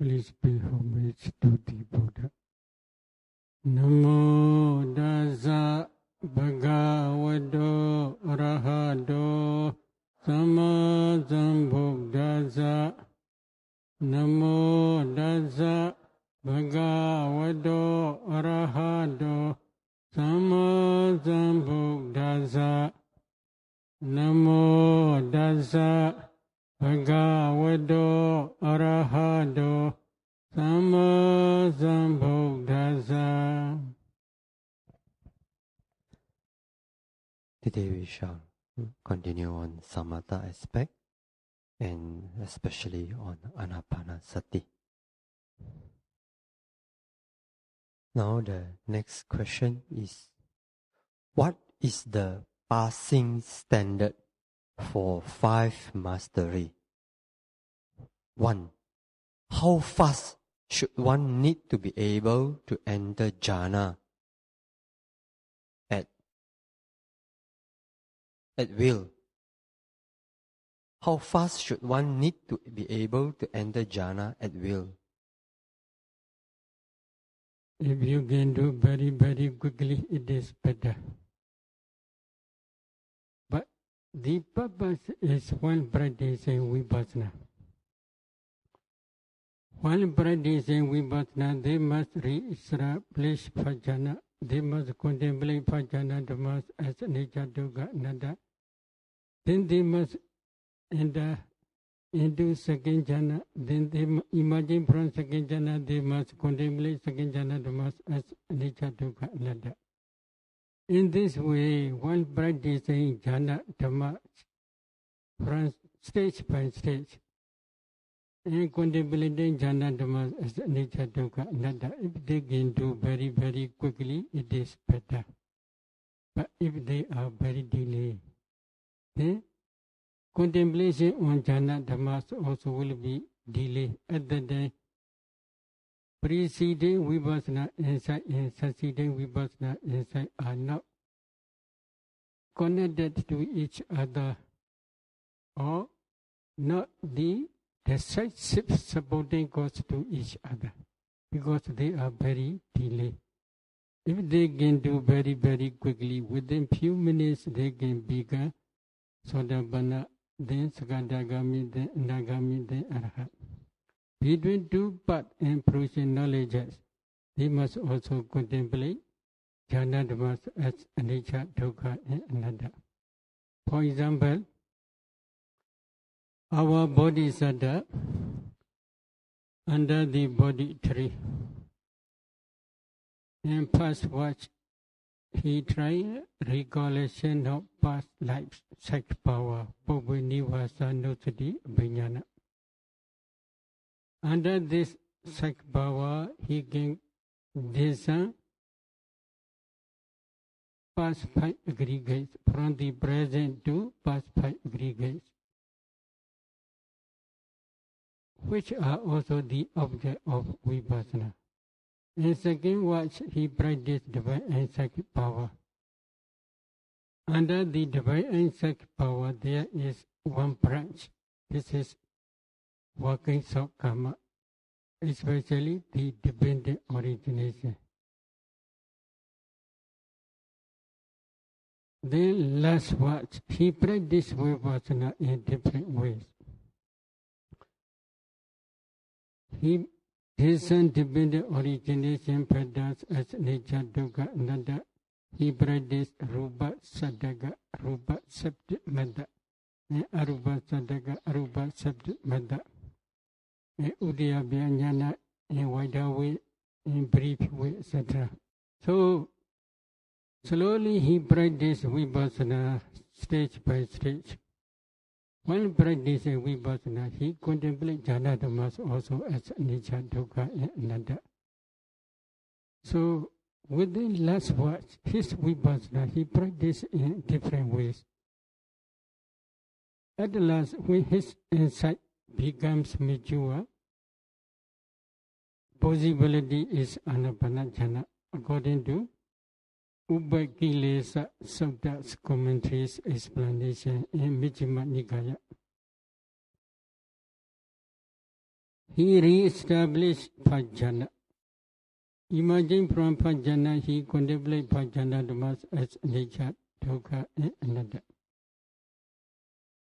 Please pay homage to the Buddha. Namo Tassa Bhagavato Arahato Sama Sambuddhassa. Namo Tassa Bhagavato Arahato Sama Sambuddhassa. Namo Tassa Bhagavato Arahato Sama Sambuddhassa. Today we shall continue on samatha aspect and especially on anapanasati. Now the next question is, what is the passing standard for 5 mastery? 1. How fast should one need to be able to enter jhana at will? How fast should one need to be able to enter jhana at will? If you can do very, very quickly, it is better. But the purpose is while practicing vipassana. While practicing vipassana, they must re-establish bhajana. They must contemplate bhajana dhammas as nature dukkha anatta. Then they must enter into second jhana. Then they emerging from second jhana, they must contemplate second jhana dhammas as nature dukkha anatta. In this way, while practicing jhana dhamma from stage by stage, and contemplating jhana dhamma as nature dukkha anatta, if they can do very, very quickly, it is better. But if they are very delayed, then contemplation on jhana dhamma also will be delayed. At that time, preceding vipassana insight and succeeding vipassana insight are not connected to each other, or not the decisive supporting cause to each other, because they are very delayed. If they can do very, very quickly, within few minutes they can become Sotapanna, then Sakadagami, then Anagami, then Arhat. Between two paths and fruition knowledges, they must also contemplate jhana dhammas as anicca, dukkha, and anatta. For example, our bodhisattva under the body tree, and first watch, he tried recollection of past lives, sex power, Bhuvanivasa Nusati Vijnana. Under this sex power, he can discern past 5 aggregates, from the present to past 5 aggregates, which are also the object of vipassana. In second watch, he practiced divine insight power. Under the divine insight power, there is one branch. This is workings of karma, especially the dependent origination. Then last watch, he practiced vipassana in different ways. He discerned dependent origination patterns as nature dukkha anatta. He practiced rupa sadhaka, rupa subject method, and arupa sadhaka, arupa subject method, and udayabhya jnana in wider way, in brief way, etc. So slowly he practiced vipassana stage by stage. While practicing vipassana, he contemplates jhana dhammas also as anicca, dukkha, and anatta. So within last watch, his vipassana, he practiced in different ways. At last, when his insight becomes mature, possibility is anapana jhana, according to Upakilesa Sutta commentaries explanation in Majjhima Nikaya. he re-established Bhaddanta. Emerging from Bhaddanta, he contemplates Bhaddanta Dhammas as nature, dukkha, and anatta.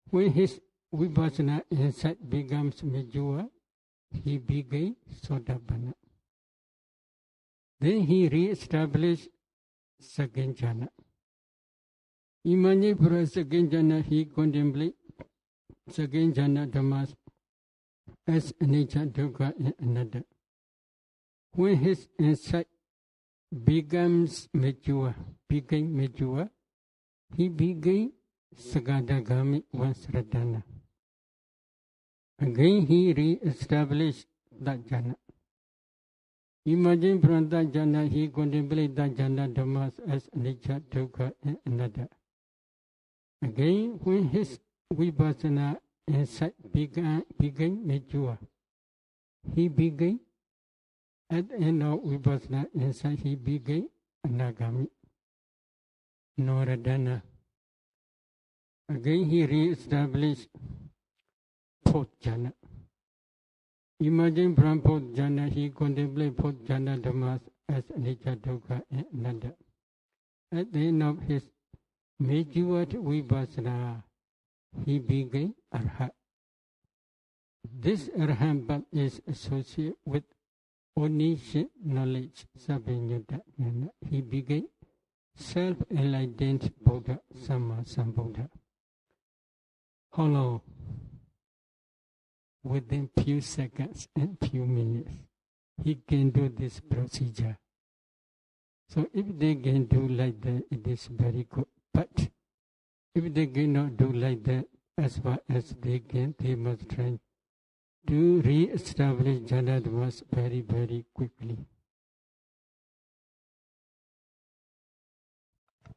When his vipassana insight becomes mature, he became Sotapanna. Then he re-established second jhana. Emerging from second jhana, he contemplates second jhana Dhammas as nature, dukkha, and anatta. When his insight becomes mature, he became Sagadagami Vansradana. Again he re-established that jhana. Emerging from that jhana, he contemplates that jhana Dhammas as nature, dukkha, and anatta. Again, when his vipassana insight became mature, he became, at the end of vipassana insight, he became Anagami, Noradana. Again, he re-established fourth jhana. Emerging from fourth jhana, he contemplates fourth jhana Dhammas as nature, dukkha, and anatta. At the end of his matured vipassana, he became Arhat. This Arhat path is associated with omniscient knowledge, Sabhinyutta. He became self-enlightened Buddha, Samma Sambuddha. How long? Within few seconds and few minutes, he can do this procedure. So if they can do like that, it is very good. But if they cannot do like that, as far as they can, they must try to re-establish jhana dhammas very, very quickly.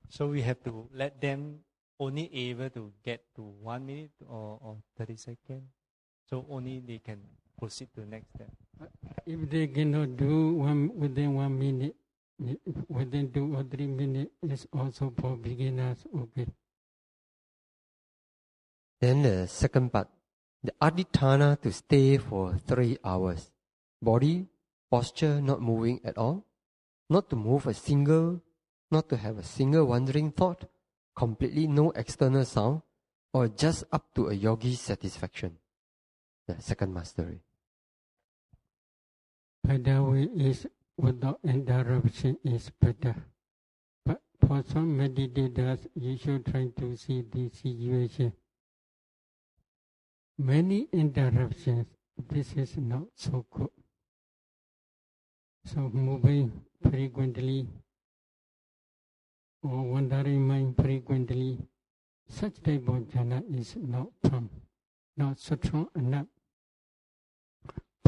So we have to let them only able to get to 1 minute or 30 seconds. So only they can proceed to the next step. If they cannot do within 1 minute, within 2 or 3 minutes, is also for beginners. Okay. Then the second part, the aditthana to stay for 3 hours. Body, posture not moving at all, not to move not to have a single wandering thought, completely no external sound, or just up to a yogi's satisfaction. The second mastery. Better way is without interruption is better. But for some meditators, you should try to see the situation. Many interruptions, this is not so good. So moving frequently or wandering mind frequently, such type of jhana is not firm, not strong enough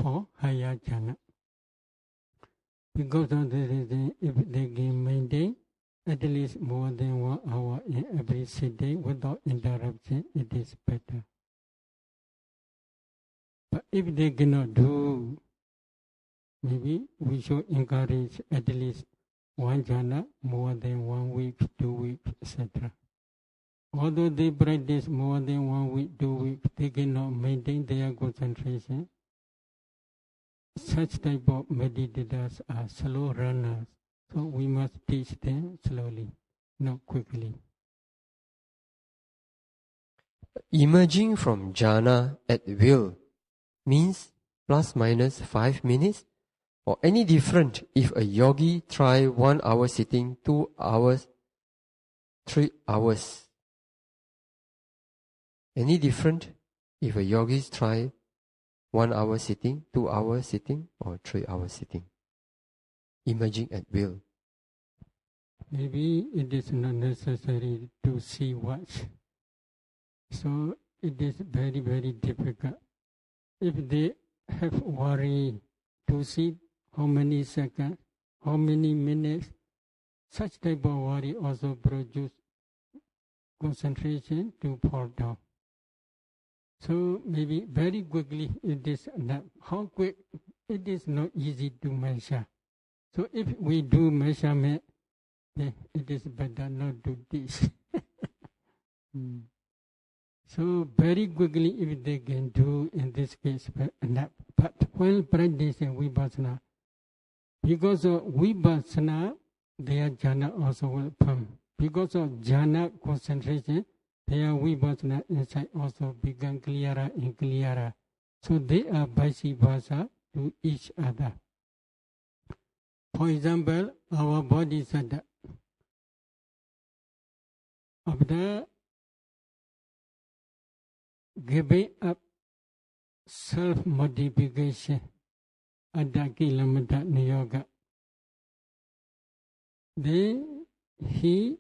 for higher jhana. Because of the reason, if they can maintain at least more than 1 hour in every sitting without interruption, it is better. But if they cannot do, maybe we should encourage at least 1 jhana more than 1 week, 2 weeks, etc. Although they practice more than 1 week, 2 weeks, they cannot maintain their concentration. Such type of meditators are slow runners, so we must teach them slowly, not quickly. Emerging from jhana at will means plus minus 5 minutes, or any different if a yogi try 1 hour sitting, 2 hours, 3 hours. Any different if a yogi try 1 hour sitting, 2 hours sitting, or 3 hours sitting. Emerging at will. Maybe it is not necessary to see watch. So it is very, very difficult. If they have worry to see how many seconds, how many minutes, such type of worry also produce concentration to fall down. So maybe very quickly it is not. How quick? It is not easy to measure. So if we do measurement, then it is better not to this. So very quickly, if they can do in this case enough But while practicing vipassana, because of vipassana, their jhana also will come. Because of jhana concentration, their vipassana insight also become clearer and clearer. So they are vice versa to each other. For example, our bodhisattva, after giving up self-modification, Adakilamata Niyoga, then he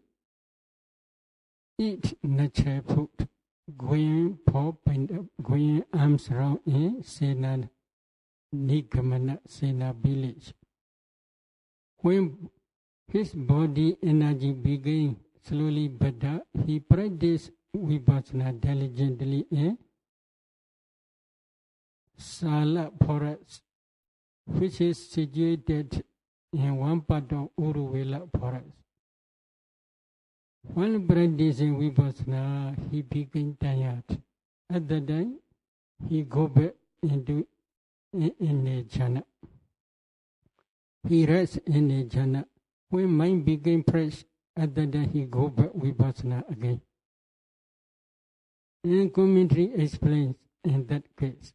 eat natural food, going arms round in Sena Nikamana Sena village. When his body energy began slowly better, he practiced vipassana diligently in Sala forest, which is situated in one part of Uruvela forest. While practicing vipassana, he became tired. At that time, he go back into in a jhana. He rests in a jhana. When mind became fresh, at that time he go back vipassana again. And commentary explains in that case,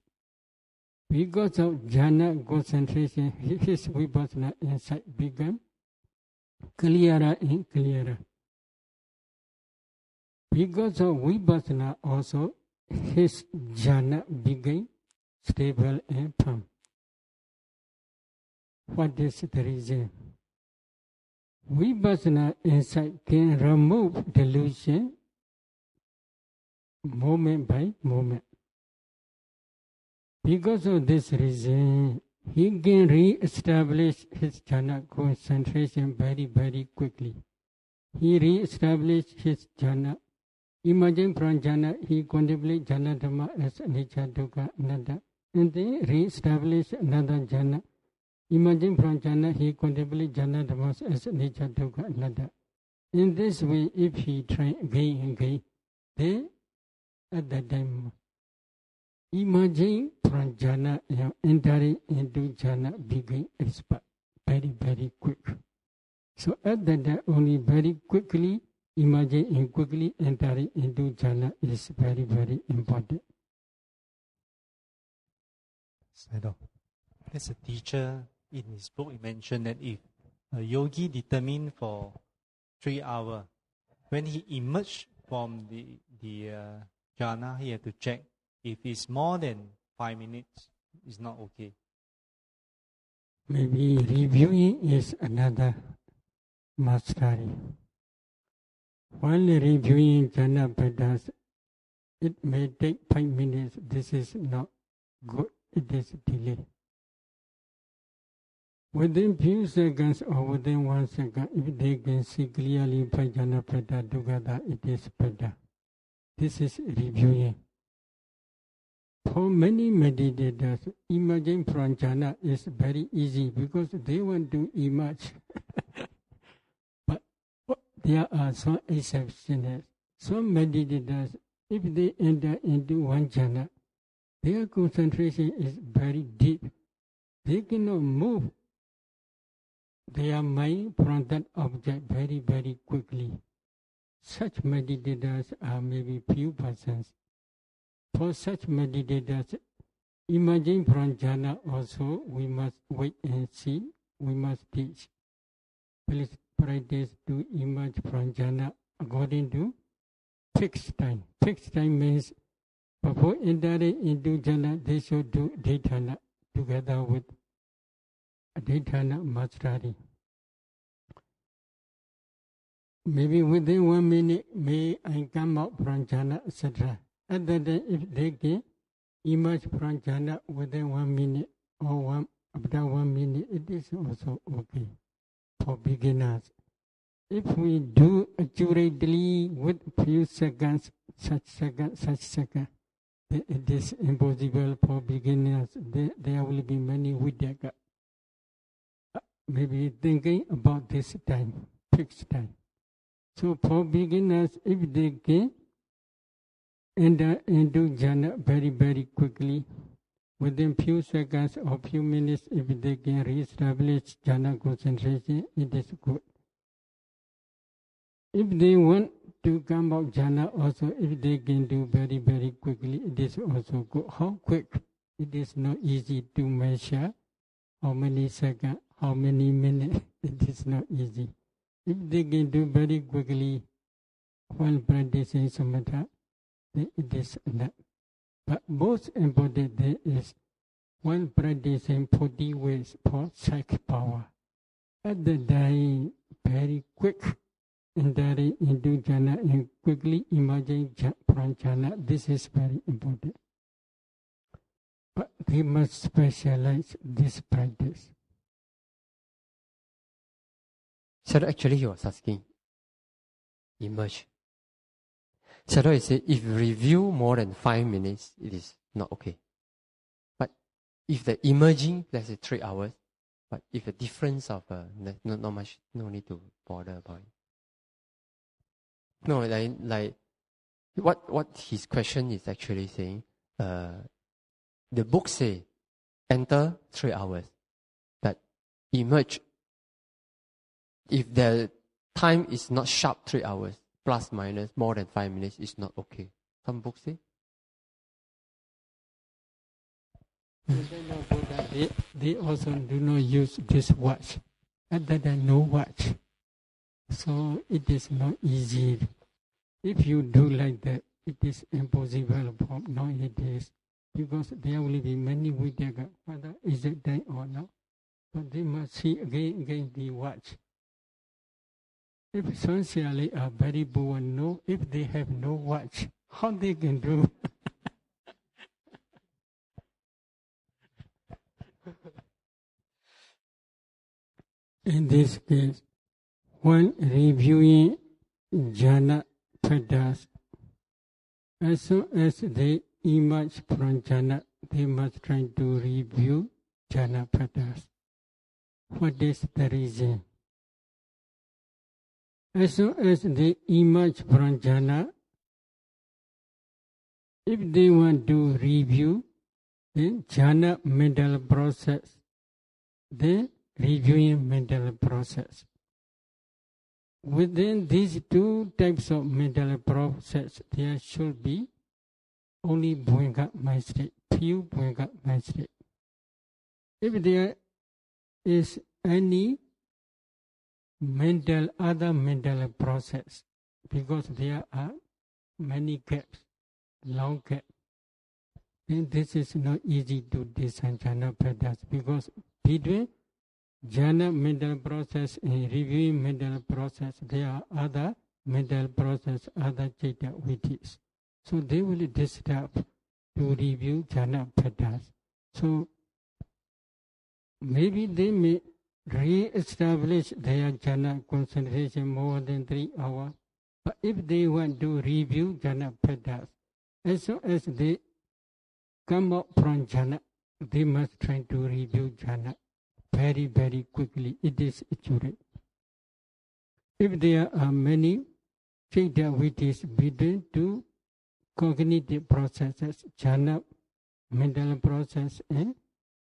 because of jhana concentration, his vipassana insight became clearer and clearer. Because of vipassana also, his jhana became stable and firm. What is the reason? Vipassana insight can remove delusion moment by moment. Because of this reason, he can re-establish his jhana concentration very, very quickly. He re-established his jhana. Emerging from jhana, he contemplates jhana dhamma as anicca, dukkha, anatta, and then re-establish another jhana. Emerging from jhana, he contemplates jhana dhammas as anicca, dukkha, anatta. In this way, if he try again and again, then at that time, emerging from jhana and entering into jhana became expert, very, very quick. So at that time, only very quickly emerging and quickly entering into jhana is very, very important. Sayadaw, there's a teacher in his book, he mentioned that if a yogi determined for 3 hours, when he emerged from the jhana, he had to check if it's more than 5 minutes, it's not okay. Maybe reviewing is another mastery. While reviewing jhana padas, it may take 5 minutes. This is not good. It is delay. Within few seconds or within 1 second, if they can see clearly jhana pada together, it is better. This is reviewing. For many meditators, emerging from jhana is very easy because they want to emerge. But there are some exceptions. Some meditators, if they enter into one jhana, their concentration is very deep. They cannot move their mind from that object very, very quickly. Such meditators are maybe few persons. For such meditators, emerging from jhana also, we must wait and see, we must teach. Please practice to emerge from jhana according to fixed time. Fixed time means before entering into jhana, they should do dhyana together with dhyana mastery. Maybe within 1 minute, may I come out from jhana, etc. At that time, if they can emerge from jhana within 1 minute or after 1 minute, it is also okay for beginners. If we do accurately with few seconds, such second, then it is impossible for beginners. There will be many vidyaka. Maybe thinking about this time, fixed time. So for beginners, if they can enter into jhana very, very quickly, Within few seconds or few minutes, if they can re-establish jhana concentration, it is good. If they want to come out jhana also, if they can do very, very quickly, it is also good. How quick? It is not easy to measure. How many seconds, how many minutes, it is not easy. If they can do very quickly while practicing samatha, then it is enough. But most important there is while practicing 40 ways for psych power. At the time, very quick entering into jhana and quickly emerging from jhana, this is very important. But they must specialize this practice. So actually he was asking, emerge. Sayadaw said, if review more than 5 minutes, it is not okay. But if the emerging, let's say 3 hours, but if the difference of not much, no need to bother about it. No, like what his question is actually saying, the book say, enter 3 hours, but emerge. If the time is not sharp 3 hours, plus minus more than 5 minutes is not okay. Some books say. They also do not use this watch, other than no watch. So it is not easy. If you do like that, it is impossible for nowadays, because there will be many Vidyaga, whether is it day or not. But they must see again the watch. If essentially are very poor, no, if they have no watch, how they can do? In this case, when reviewing jhana padas, as soon as they emerge from jhana, they must try to review jhana padas. What is the reason? As soon as they emerge from jhana, if they want to review the jhana mental process, then reviewing mental process. Within these two types of mental process, there should be only bhuanga mind state, few bhuanga mind state. If there is any other mental process, because there are many gaps, long gaps, then this is not easy to discern jhana padas, because between jhana mental process and reviewing mental process, there are other mental process, other citta vittis. So they will disturb to review jhana padas. So maybe they may re-establish their jhana concentration more than 3 hours. But if they want to review jhana padas, as soon as they come out from jhana, they must try to review jhana very, very quickly. It is accurate. If there are many citta vittis between two cognitive processes, jhana mental process and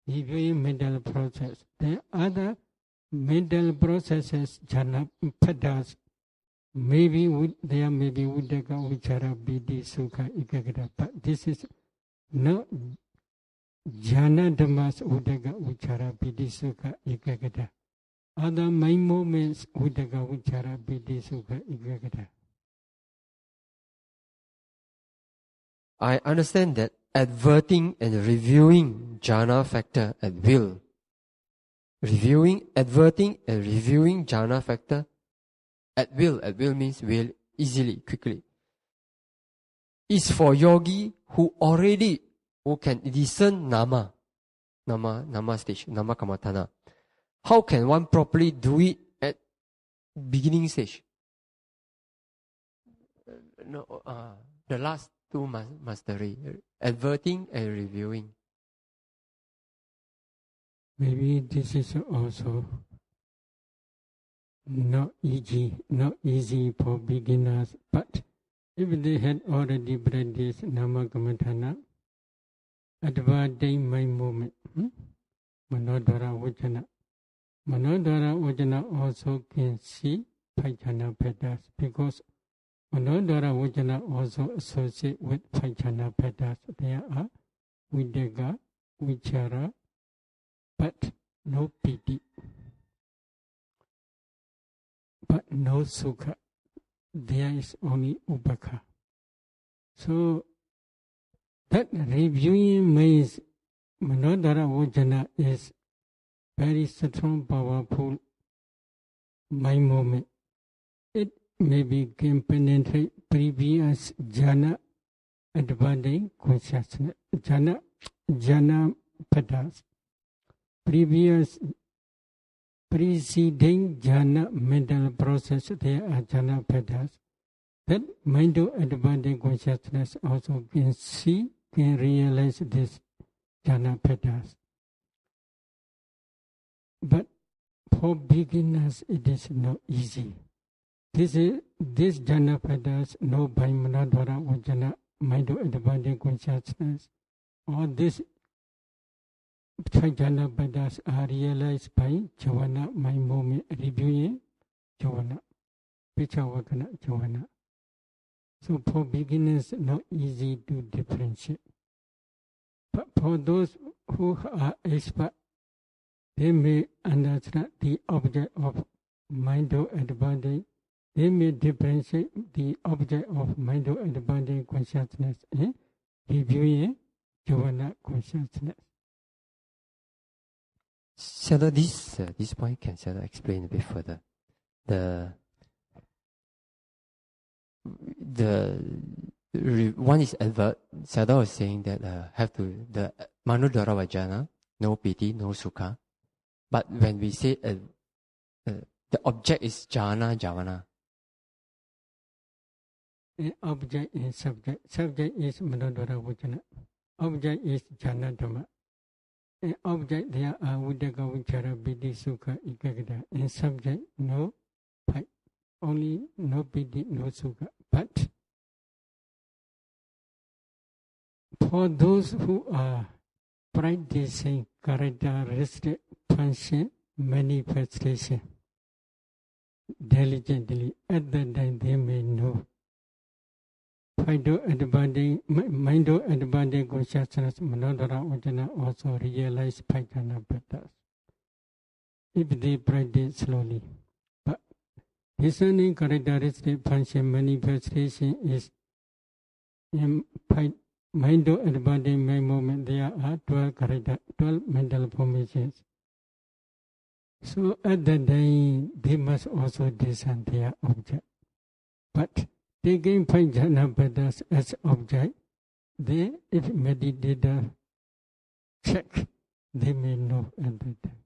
reviewing mental process, then other mental processes, jhana padas, maybe there may be uddaka, vichara, piti, sukha, ekaggata, but this is not jhana dhammas uddaka, vichara, piti, sukha, ekaggata. Other mind moments uddaka, vichara, piti, sukha, ekaggata. I understand that adverting and reviewing jhana factor at will. Adverting and reviewing jhana factor at will. At will means will, easily, quickly. Is for yogi who can discern nama stage, nama kamatana. How can one properly do it at beginning stage? The last two mastery, adverting and reviewing. Maybe this is also not easy for beginners, but if they had already practiced nama kamatana, advert mind movement. Manodara Vajana. Manodara Vajana also can see five jhana petals because Manodara Vajana also associate with five jhana petals. There are Videga, Vichara, but no piti, but no sukha. There is only upaka. So that reviewing means Manodara Vajana is very strong, powerful mind movement. It maybe can penetrate previous jhana advancing consciousness. Jhana petals. Preceding jhana mental process, there are jhana petals. That mind of advancing consciousness also can see, can realize this jhana petals. But for beginners, it is not easy. This jhana petals, no by Manodara Vajana, mind of advancing consciousness, all this jhana petals are realized by Javana, mind movement, reviewing Javana, Vichavakana Javana. So for beginners, not easy to differentiate. But for those who are expert, they may understand the object of mind of advancing. They may differentiate the object of mind of advancing consciousness and reviewing Javana consciousness. Sayadaw, this point can Sayadaw explain a bit further. One is advert. Sayadaw was saying that have to the Manodara Vajana, no piti, no sukha. But when we say the object is jhana, javana. Object is subject. Subject is Manodara Vajana. Object is jhana dhamma. In object there are Videga, Vichara, Piti, Sukha, Ekagata. In subject, no pipe. Only no Piti, no Sukha. But for those who are practicing characteristic function manifestation diligently, at that time they may know mind of advancing consciousness, Manodara Vajana also realize Pajana petals if they practice slowly. But discerning characteristic function manifestation is in mind of advancing mind movement. There are 12 mental formations. So at that time they must also discern their object. But taking five jhana petals as object, they, if meditator check, they may know at that time.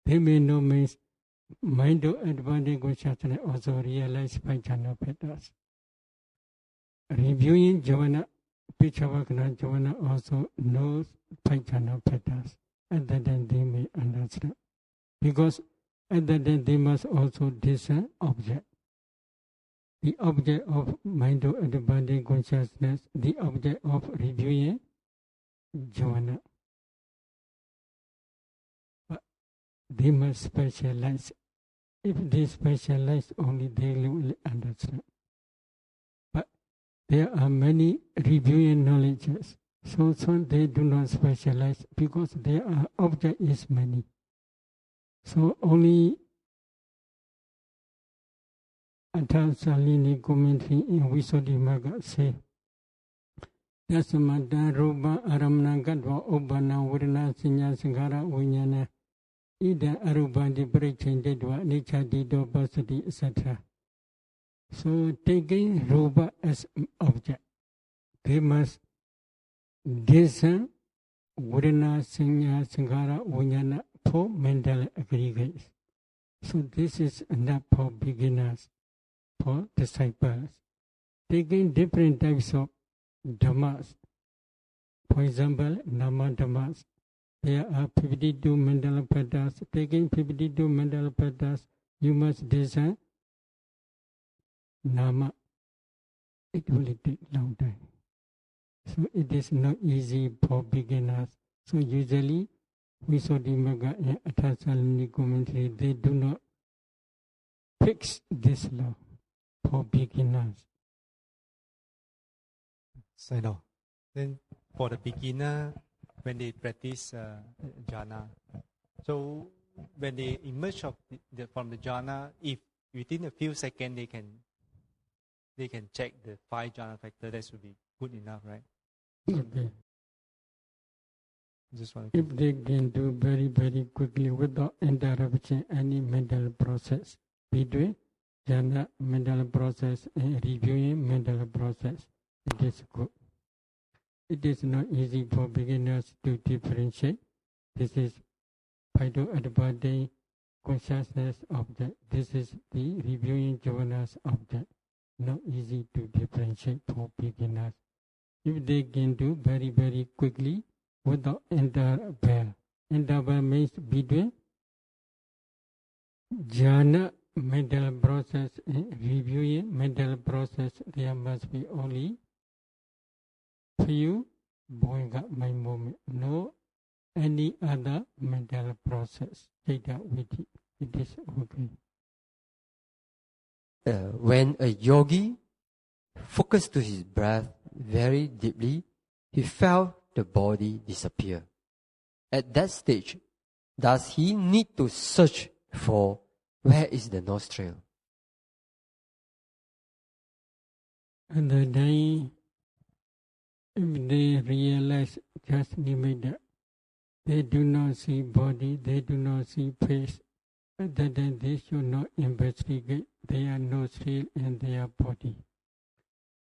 They may know means mind of advancing consciousness also realize five jhana petals. Reviewing Javana, Vichavakana Javana also knows five jhana petals. At that time they may understand. Because at that time they must also discern object. The object of mind of advancing consciousness, the object of reviewing jhana. But they must specialize. If they specialize, only they will understand. But there are many reviewing knowledges. So they do not specialize because their object is many. So only Salini commentary in Visuddhimagga say, Yasamata Rupa Aramana Gadva Obana Virana Sinya Sanghara Vinyana Ida Arubandi Prechandedva Nichadido Basadi, etc. So taking Rupa as object, they must discern Virana Sinya Sanghara Vinyana for mental aggregates. So this is enough for beginners, for disciples. Taking different types of dhammas. For example, nama dhammas. There are 52 mental petals. Taking 52 mental petals, you must discern nama. It will take long time. So it is not easy for beginners. So usually, Visuddhimagga and Atasalini commentary, they do not fix this law for beginners. Sayadaw. Then for the beginner, when they practice jhana, so when they emerge from the jhana, if within a few seconds they can check the 5 jhana factor, that should be good enough, right? Okay. Just want If they can do very, very quickly without interrupting any mental process, between jhana mental process and reviewing mental process, it is good. It is not easy for beginners to differentiate. This is vital adverting consciousness object. This is the reviewing jhanas object. Not easy to differentiate for beginners. If they can do very, very quickly without interval. Interval means between jhana mental process and reviewing mental process, there must be only few boinga my moment, no any other mental process. Take that with it. It is okay. When a yogi focused to his breath very deeply, he felt the body disappear. At that stage, does he need to search for where is the nostril? And then if they realize just nimitta, they do not see body, they do not see face, then they should not investigate their nostril and their body.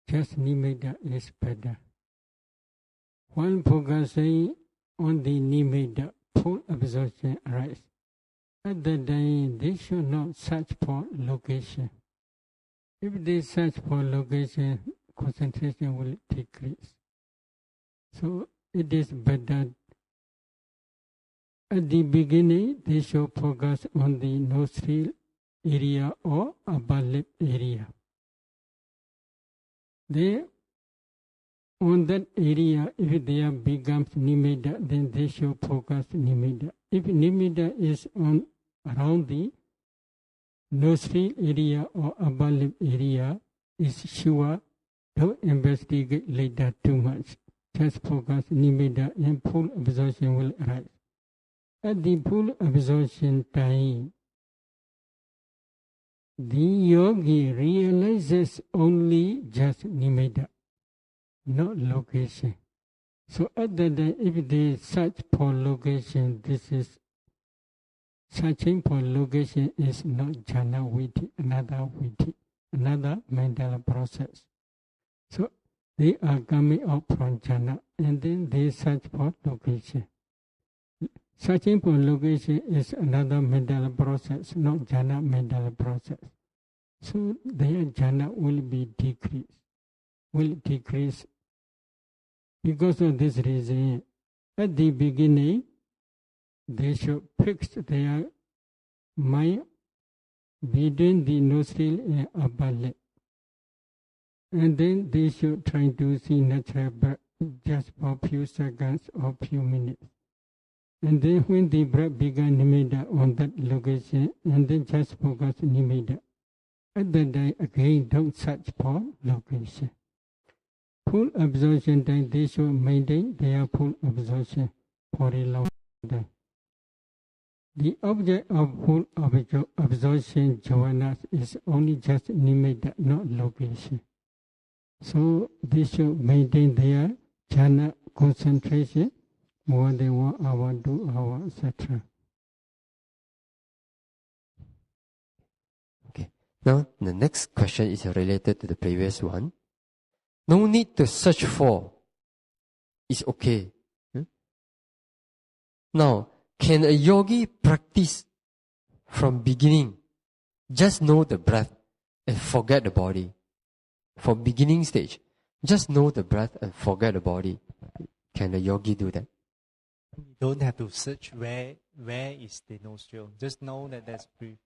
Just nimitta is better. While focusing on the nimitta, full absorption arises. At that time, they should not search for location. If they search for location, concentration will decrease. So it is better. At the beginning, they should focus on the nostril area or upper lip area. They, on that area, if there becomes nimitta, then they should focus nimitta. If nimitta is on around the nostril area or upper lip area, is sure, don't investigate later too much. Just focus nimitta and full absorption will arise. At the full absorption time, the yogi realizes only just nimitta, not location. So at that time, if they search for location, this is searching for location is not jhana viti, another mental process. So they are coming out from jhana and then they search for location. Searching for location is another mental process, not jhana mental process. So their jhana will decrease. Because of this reason, at the beginning, they should fix their mind between the nostril and upper lip. And then they should try to see natural breath just for a few seconds or few minutes. And then when the breath began nimitta on that location, and then just focus nimitta. At that time, again, don't search for location. Full absorption time, they should maintain their full absorption for a long time. The object of full absorption jhanas is only just nimitta, not location. So they should maintain their jhana concentration more than 1 hour, 2 hours, etc. Okay. Now, the next question is related to the previous one. No need to search for. It's okay. Now, can a yogi practice from beginning? Just know the breath and forget the body. For beginning stage, just know the breath and forget the body. Can a yogi do that? You don't have to search where is the nostril. Just know that that's breath.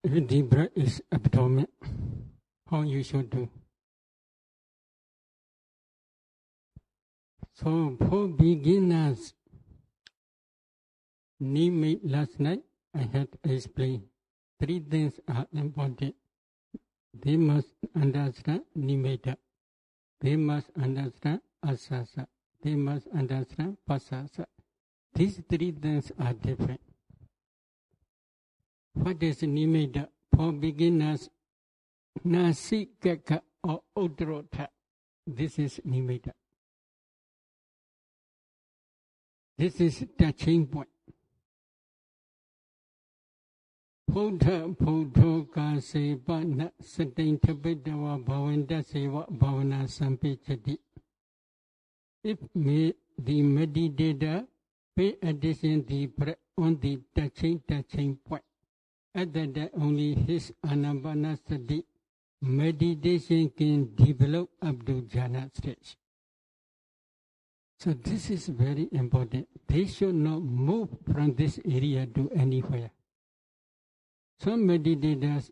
If the breath is abdomen, how you should do? So for beginners, nimate last night I had explained. 3 things are important. They must understand nimata. They must understand asasa. They must understand pasasa. These 3 things are different. What is nimata? For beginners, nasikaka or udrota. This is nimata. This is touching point. Buddha Buddha Seva Na Satain Tabedawa Bhavanda Seva Bhavana Sampichati. If the meditator pay attention on the touching point, at that only his anapanasati meditation can develop up to jhana stage. So this is very important. They should not move from this area to anywhere. Some meditators,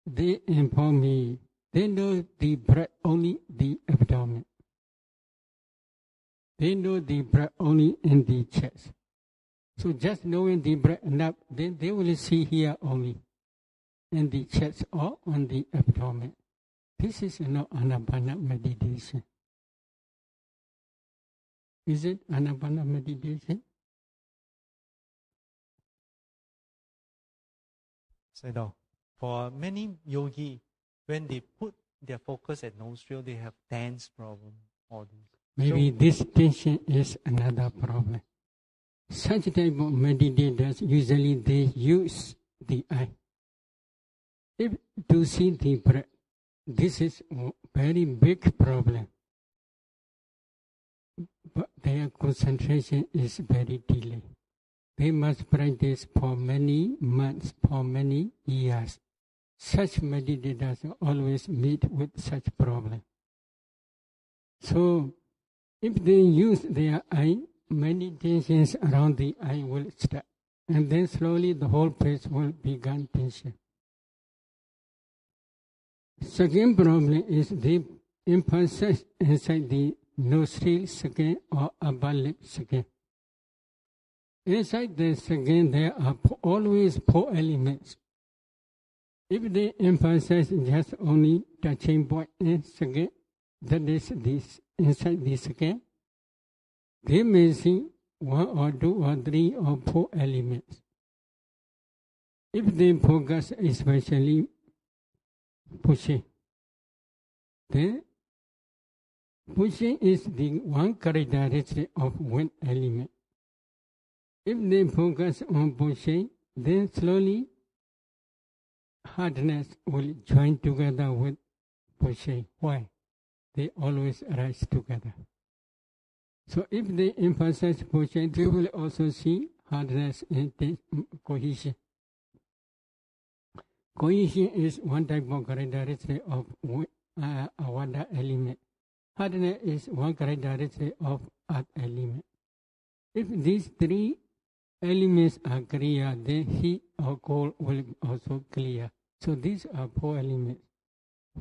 they inform me, they know the breath only the abdomen. They know the breath only in the chest. So just knowing the breath enough, then they will see here only, in the chest or on the abdomen. This is not anapana meditation. Is it anapana meditation? Sayadaw, for many yogi, when they put their focus at nostril, they have tense problem. All these. Maybe this tension is another problem. Such type of meditators, usually they use the eye. If to see the breath, this is a very big problem. But their concentration is very delayed. They must practice for many months, for many years. Such meditators always meet with such problem. So, if they use their eye, meditations around the eye will start. And then slowly the whole face will begin tension. Second problem is they emphasize inside the nostril second or upper lip second. Inside the second, there are always 4 elements. If they emphasize just only touching point in second, that is this inside the second, they may see 1 or 2 or 3 or 4 elements. If they focus especially pushing, then pushing is the one characteristic of wind element. If they focus on pushing, then slowly hardness will join together with pushing. Why? They always rise together. So if they emphasize pushing, they will also see hardness and cohesion. Cohesion is one type of characteristic of water element. Hardness is one characteristic of earth element. If these 3 elements are clear, then heat or cold will also clear. So these are 4 elements.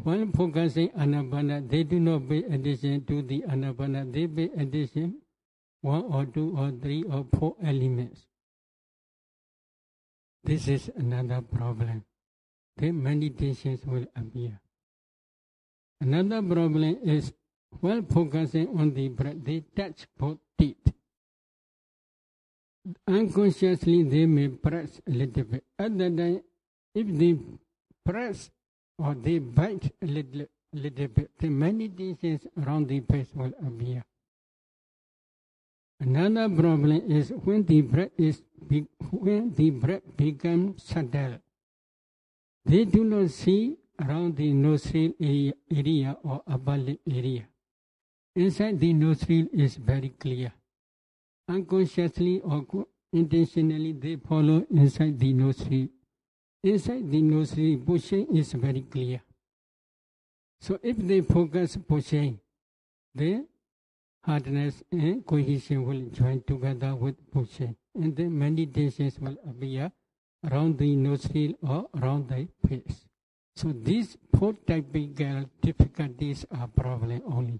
While focusing anapana, they do not pay attention to the anapana. They pay attention 1 or 2 or 3 or 4 elements. This is another problem. Then meditations will appear. Another problem is while focusing on the breath, they touch both teeth. Unconsciously, they may press a little bit. Other than if they press or they bite a little bit, the meditations around the face will appear. Another problem is when the breath becomes subtle. They do not see around the nostril area or upper lip area. Inside the nostril is very clear. Unconsciously or intentionally, they follow inside the nostril. Inside the nostril, pushing is very clear. So if they focus pushing, then hardness and cohesion will join together with pushing. And then meditations will appear around the nostril or around the face. So these 4 typical difficulties are problem only.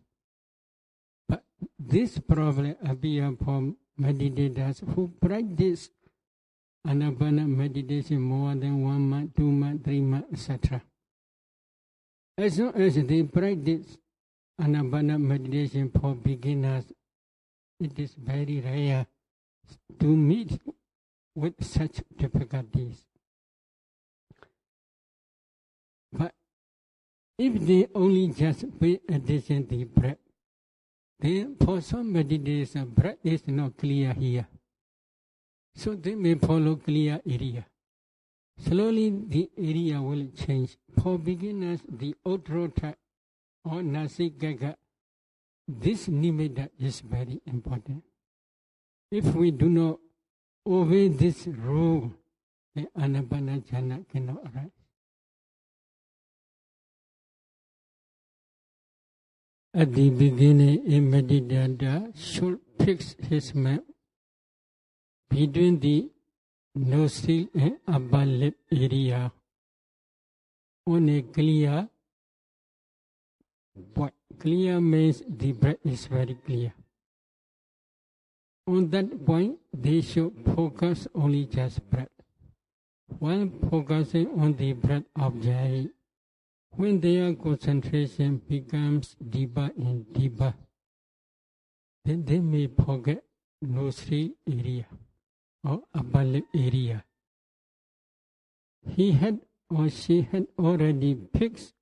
But this problem appears for meditators who practice Anapana meditation more than 1 month, 2 months, 3 months, etc. As long as they practice Anapana meditation for beginners, it is very rare to meet with such difficulties. But if they only just pay attention to the breath, then for some meditation, breath is not clear here. So they may follow clear area. Slowly the area will change. For beginners, the Otrota or Nasikaka, this nimitta is very important. If we do not obey this rule, the Anapana jhana cannot arise. At the beginning, a meditator should fix his mind between the nostril and upper lip area on a clear point. Clear means the breath is very clear. On that point, they should focus only just breath. While focusing on the breath object, when their concentration becomes deeper and deeper, then they may forget nostril area or upper lip area. He had or she had already fixed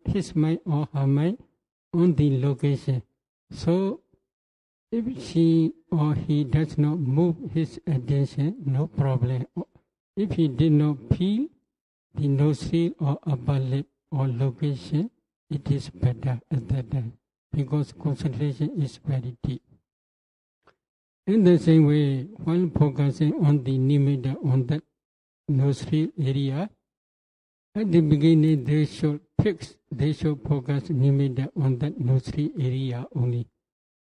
his mind or her mind on the location. So if she or he does not move his attention, no problem. If he did not feel the nostril or upper lip or location, it is better at that time because concentration is very deep. In the same way, while focusing on the nimitta on that nostril area, at the beginning they should focus nimitta on that nostril area only.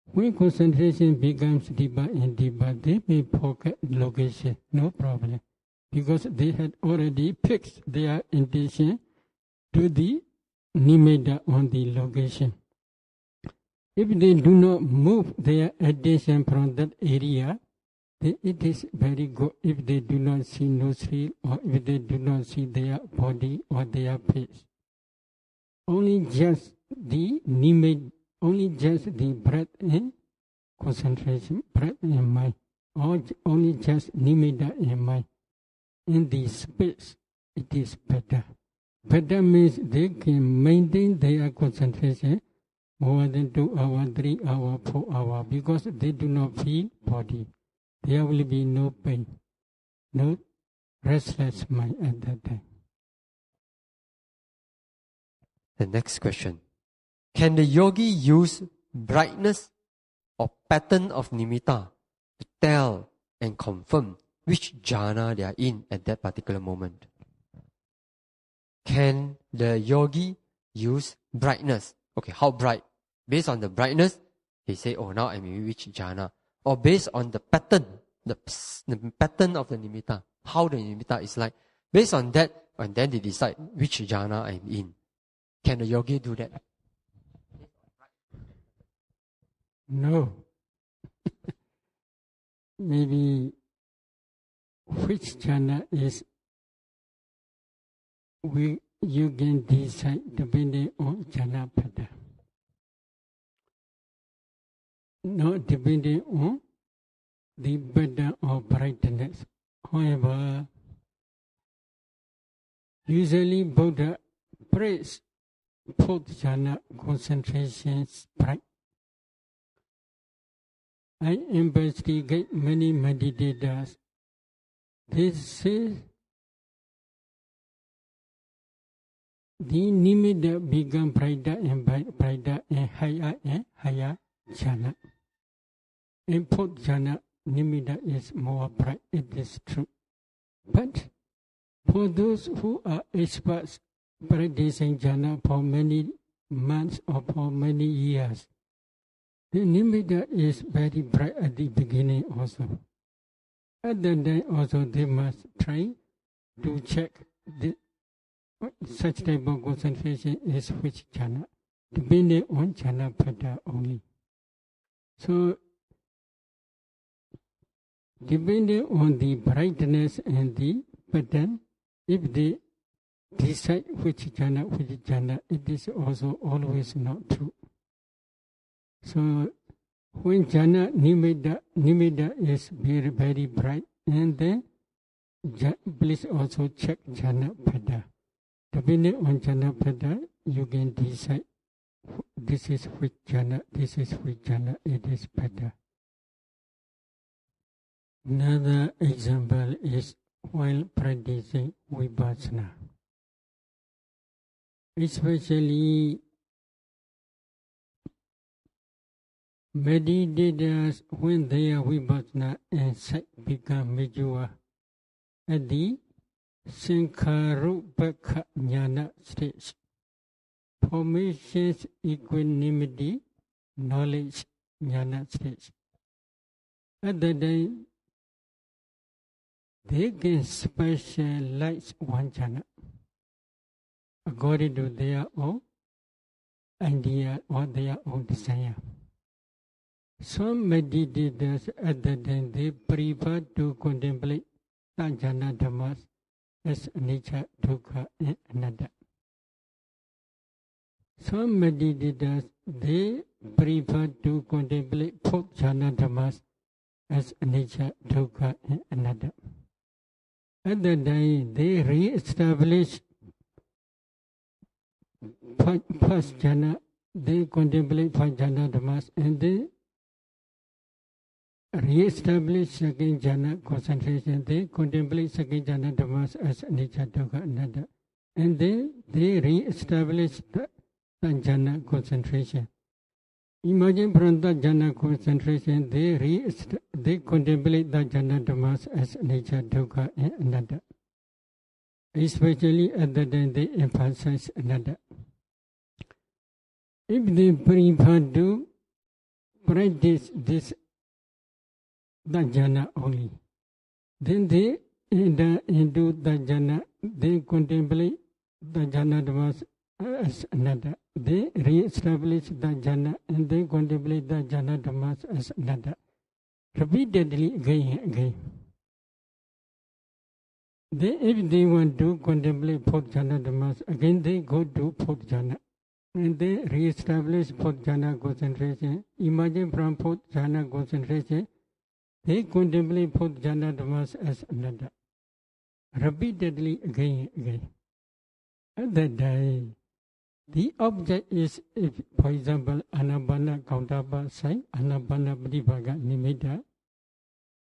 When concentration becomes deeper and deeper, they may forget location, no problem, because they had already fixed their intention to the nimitta on the location. If they do not move their attention from that area, then it is very good if they do not see nostril or if they do not see their body or their face. Only just the nimitta, only just the breath and concentration, breath and mind, or only just nimitta and mind. In the space, it is better. Better means they can maintain their concentration more than 2 hours, 3 hours, 4 hours, because they do not feel body. There will be no pain, no restless mind at that time. The next question. Can the yogi use brightness or pattern of nimitta to tell and confirm which jhana they are in at that particular moment? Can the yogi use brightness? Okay, how bright? Based on the brightness, they say, oh, now I'm in which jhana. Or based on the pattern, the pattern of the nimitta, how the nimitta is like. Based on that, and then they decide which jhana I'm in. Can the yogi do that? No. Maybe which jhana is you can decide depending on jhana pattern. Not depending on the pattern of brightness. However, usually Buddha praise fourth jhana concentration bright. I investigate many meditators. They say the nimitta become brighter and higher jhana. In fourth jhana, nimitta is more bright, it is true. But for those who are experts practicing jhana for many months or for many years, the nimitta is very bright at the beginning also. At that time also they must try to check such type of concentration is which jhana, depending on jhana pattern only. So, depending on the brightness and the pattern, if they decide which jhana, it is also always not true. So, when jhana nimitta is very, very bright, and then please also check jhana pada. Depending on jhana pada, you can decide this is which jhana, it is pada. Another example is while practicing vipassana. Especially meditators, when their vipassana and sight become mature, at the Sankharupaka jnana stage, formations, equanimity, knowledge jnana stage. At that time, they can specialize one jhana according to their own idea or their own desire. Some meditators at that time, they prefer to contemplate jhana dhammas as anicca, dukkha, and anatta. Some meditators, they prefer to contemplate fourth jhana dhammas as anicca, dukkha, and anatta. At that time, they re-establish first jhana, they contemplate first jhana dhammas, and they re-establish second jhana concentration, they contemplate second jhana dhammas as anicca, dukkha, anatta. And then they re-establish the jhana concentration. Imagine from the jhana concentration, they contemplate the jhana dhammas as anicca, dukkha, and anatta. Especially at the time they emphasize anatta. If they prefer to practice this the jhana only, then they enter into the jhana, they contemplate the jhana dhammas as anatta. They re-establish the jhana and they contemplate the jhana dhammas as anatta. Repeatedly again and again. If they want to contemplate fourth jhana dhammas, again they go to fourth jhana. And they re-establish fourth jhana concentration. Imagine from fourth jhana concentration, they contemplate fourth jhana dhammas as anatta. Repeatedly again and again. At that time, the object is, if, for example, anapana kauntapa sight, anapana pratibhaga nimitta.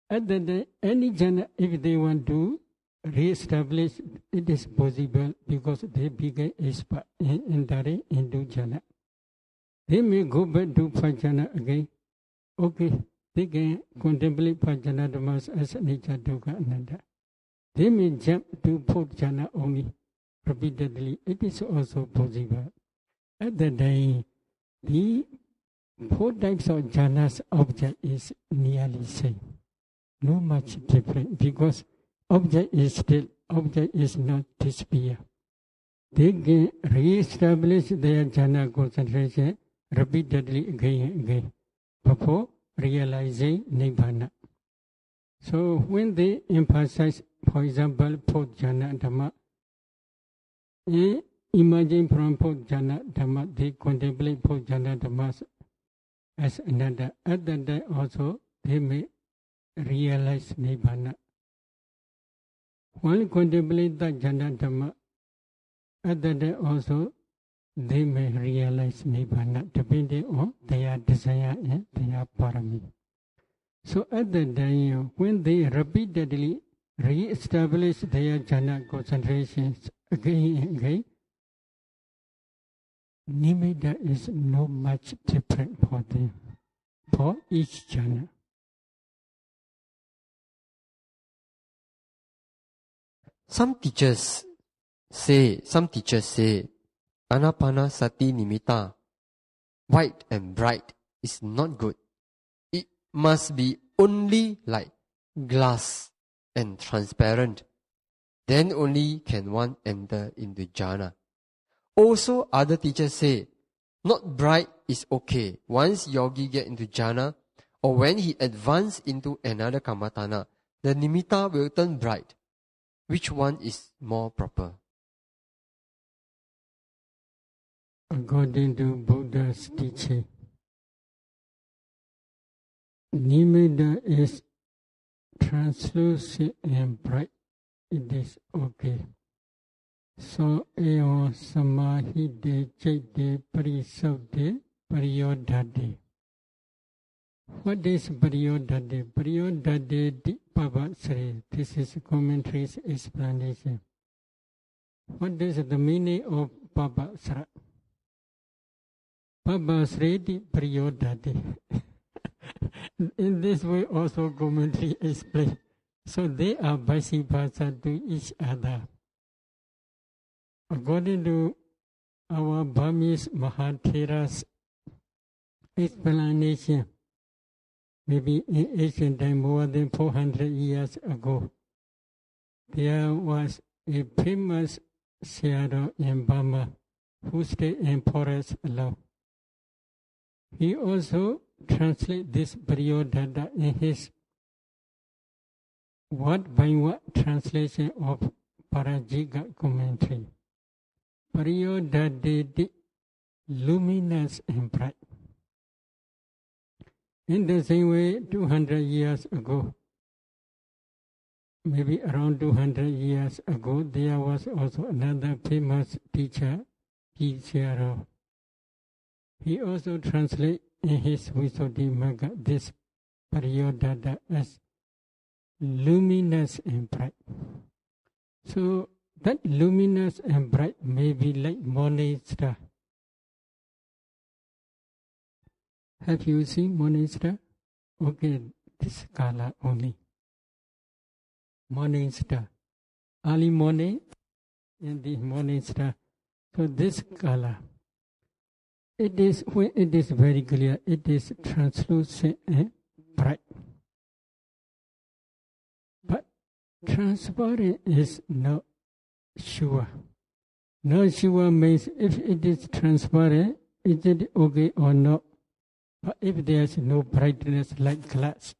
At that time, any jhana, if they want to re-establish, it is possible because they become expert in entering into jhana. They may go back to first jhana again. Okay, they can contemplate first jhana dhammas as anicca, dukkha, anatta. They may jump to fourth jhana only. Repeatedly, it is also possible. At that time, the four types of jhanas object is nearly same. No much different because object is not disappear. They can re-establish their jhana concentration repeatedly again and again before realizing nibbana. So when they emphasize, for example, fourth jhana dhamma, imagine from fourth jhana dhamma, they contemplate fourth jhana dhammas as anatta. At that time also, they may realize nibbana. While contemplate the jhana dhamma, at that time also, they may realize nibbana depending on their desire and their parami. So at that time, when they repeatedly re-establish their jhana concentrations again and again, nimitta is not much different for them, for each jhana. Some teachers say, anapanasati nimitta, white and bright, is not good. It must be only like glass and transparent. Then only can one enter into jhana. Also, other teachers say, Not bright is okay. Once yogi get into jhana, or when he advance into another kammatthana, the nimitta will turn bright. Which one is more proper? According to Buddha's teaching, nimitta is translucent and bright. It is okay. So eon samahide chaite parisaude pariyodhade. What is pariyodhade? Pariyodhade di pavasare. This is commentary's explanation. What is the meaning of pavasara? Pavasare di pariyodhade. In this way also commentary explain. So they are vice versa to each other. According to our Burmese Mahathera's explanation, maybe in ancient time, more than 400 years ago, there was a famous Sayadaw in Burma who stayed in forest alone. He also translated this Pariyodhada in his word-by-word translation of Parajika commentary. Pariyodhade, luminous and bright. In the same way, 200 years ago, maybe around 200 years ago, there was also another famous teacher, Sayadaw. He also translated in his Visuddhimagga this Pariyodhada as luminous and bright. So that luminous and bright may be like morning star. Have you seen morning star? Okay, this color only. Morning star. Early morning and the morning star. So this color. It is, when it is very clear, it is translucent and bright. But transparent is not sure. Not sure means if it is transparent, is it okay or not? But if there is no brightness like glass,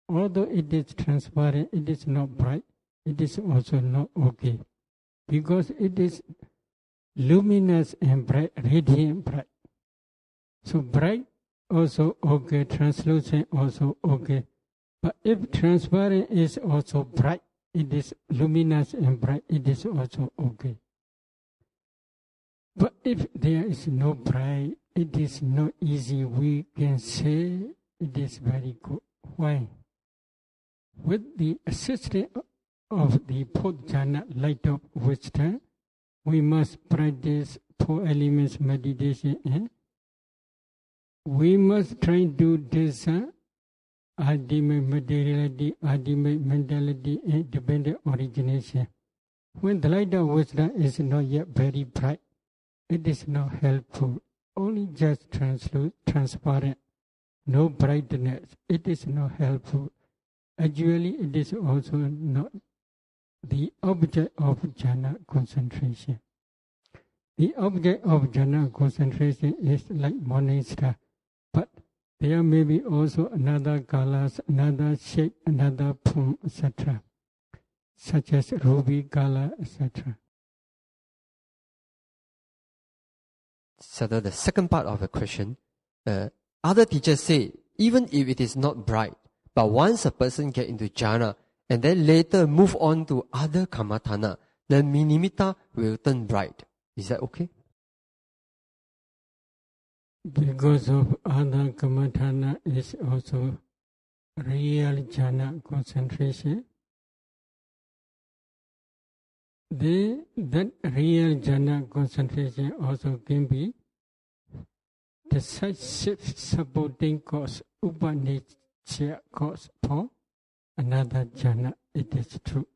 although it is transparent, it is not bright, it is also not okay. Because it is luminous and bright, radiant bright. So bright also okay, translucent also okay. But if transparent is also bright, it is luminous and bright, it is also okay. But if there is no bright, it is not easy. We can say it is very good. Why? With the assistance of the fourth jhana, light of wisdom, we must practice 4 elements meditation and we must try to discern ultimate materiality, ultimate mentality, and dependent origination. When the light of wisdom is not yet very bright, it is not helpful. Only just transparent, no brightness. It is not helpful. Actually, it is also not the object of jhana concentration. The object of jhana concentration is like morning star. But there may be also another colors, another shape, another form, etc. Such as ruby color, etc. So the second part of the question, other teachers say, even if it is not bright, but once a person get into jhana and then later move on to other kammatthana, the nimitta will turn bright. Is that okay? Because of other kammatthana is also real jhana concentration. That real jhana concentration also can be decisive supporting cause, upanishya cause for another jhana. It is true.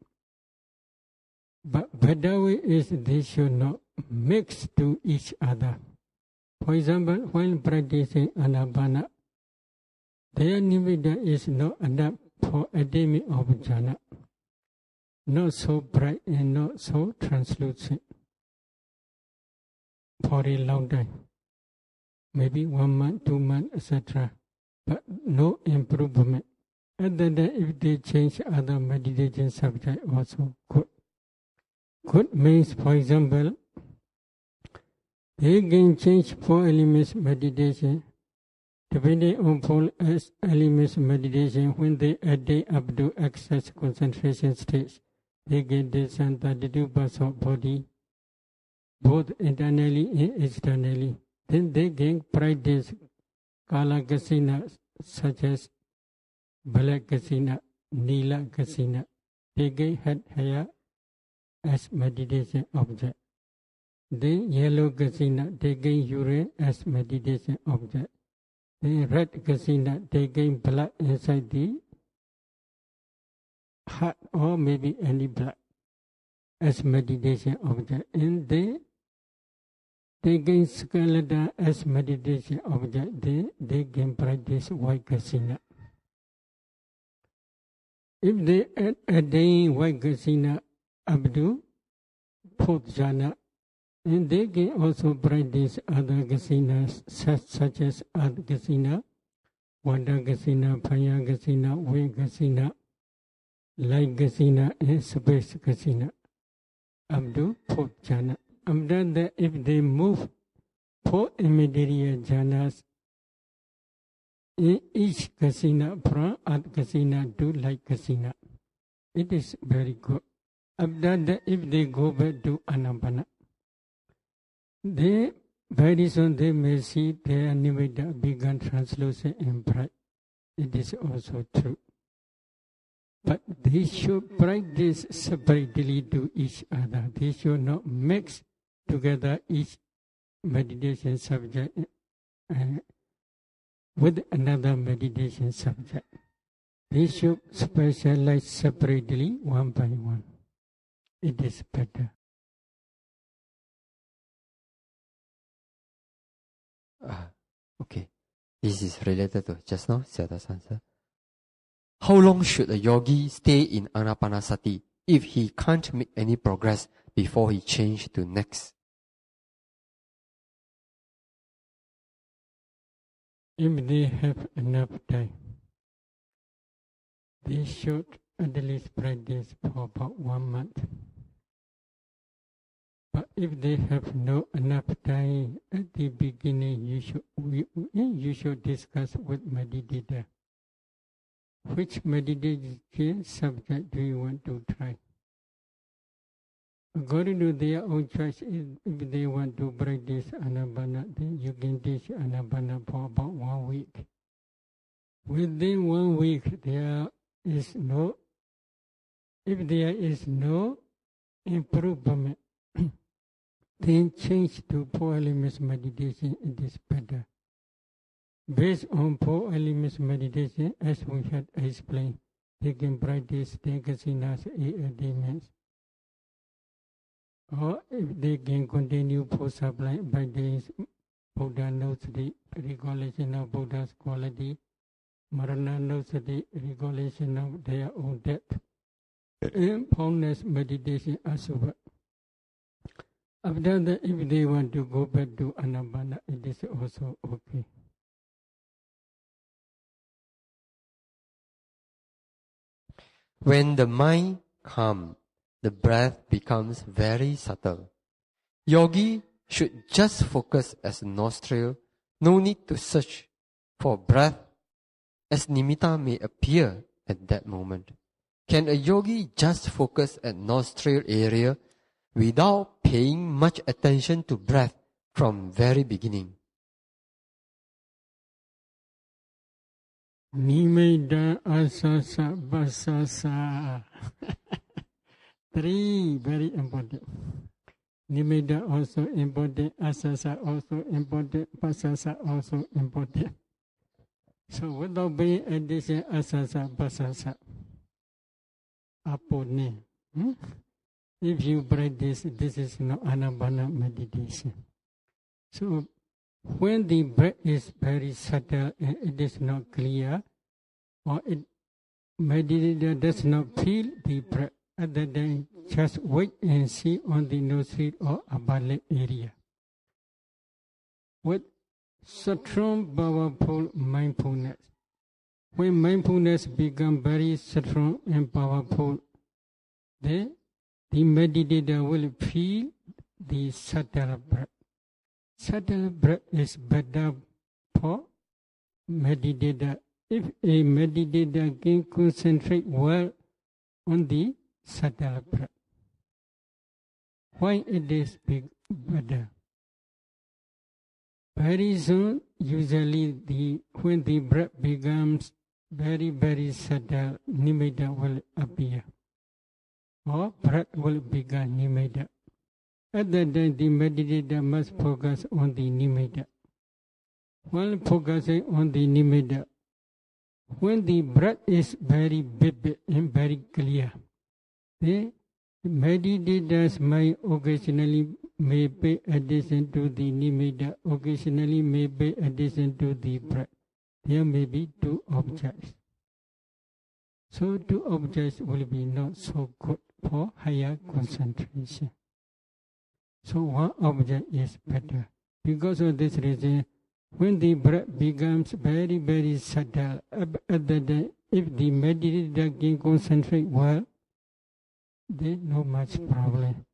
But better way is they should not mix to each other. For example, when practicing anapana, their nimitta is not enough for attainment of jhana. Not so bright and not so translucent for a long time. maybe 1 month, 2 months, etc. But no improvement. Other than if they change other meditation subject also good. Good means, for example, they can change 4 elements meditation. Depending on 4 elements meditation, when they attain up to excess concentration stage, they can discern 32 parts of body, both internally and externally. Then they can practice Kala Kasina, such as Black Kasina, Nila Kasina. They can head hair as meditation object. Then yellow Kasina, they can urine as meditation object. Then red Kasina, they can blood inside the heart or maybe any blood as meditation object. And they gain skeleton as meditation object. They can practice white Kasina. If they attain white Kasina up to 4th jhana, and they can also practice other Kasinas such as Ad Kasina, Wada Kasina, Paya Kasina, Way Kasina, Light Kasina, and Space Kasina up to 4th jhana. After that, if they move 4 immediate jhanas in each Kasina from Ad Kasina to Light Kasina, it is very good. After that, if they go back to Anapana, they very soon they may see their nimitta become translucent and bright. It is also true. But they should practice separately to each other. They should not mix together each meditation subject with another meditation subject. They should specialize separately one by one. It is better. Okay, this is related to just now, Sayadaw's answer. How long should a yogi stay in Anapanasati if he can't make any progress before he changes to next? If they have enough time, they should at least practice for about 1 month. But if they have no enough time at the beginning, you should discuss with meditator. Which meditation subject do you want to try? According to their own choice, if they want to practice Anapana, then you can teach Anapana for about 1 week. Within 1 week, if there is no improvement, then change to 4 elements meditation. It is better. Based on 4 elements meditation, as we had explained, they can practice 10 kasinas 8 attainments. Or if they can continue for supply by days, Buddha knows the recollection of Buddha's quality, Marana knows the recollection of their own death, and formless meditation asubha. After that, if they want to go back to Anapana, it is also okay. When the mind calms, the breath becomes very subtle. Yogi should just focus as a nostril, no need to search for breath, as nimitta may appear at that moment. Can a yogi just focus at nostril area without paying much attention to breath from very beginning? Nimitta asasa basasa. 3 very important. Nimitta also important, asasa also important, basasa also important. So without paying attention, asasa basasa apone. If you practice, this is not Anapana meditation. So when the breath is very subtle and it is not clear, or meditator does not feel the breath, other than just wait and see on the nostril or abale area. With strong, powerful mindfulness. When mindfulness becomes very strong and powerful, then the meditator will feel the subtle breath. Subtle breath is better for meditator. If a meditator can concentrate well on the subtle breath, why it is better? Very soon, usually when the breath becomes very, very subtle, nimitta will appear. Or breath will become nimitta. At that time, the meditator must focus on the nimitta. While focusing on the nimitta, when the breath is very vivid and very clear, the meditators may occasionally may pay attention to the nimitta, occasionally may pay attention to the breath. There may be two objects. So two objects will be not so good for higher concentration. So one object is better. Because of this reason, when the breath becomes very, very subtle, at the time, if the meditator can concentrate well, then no much problem.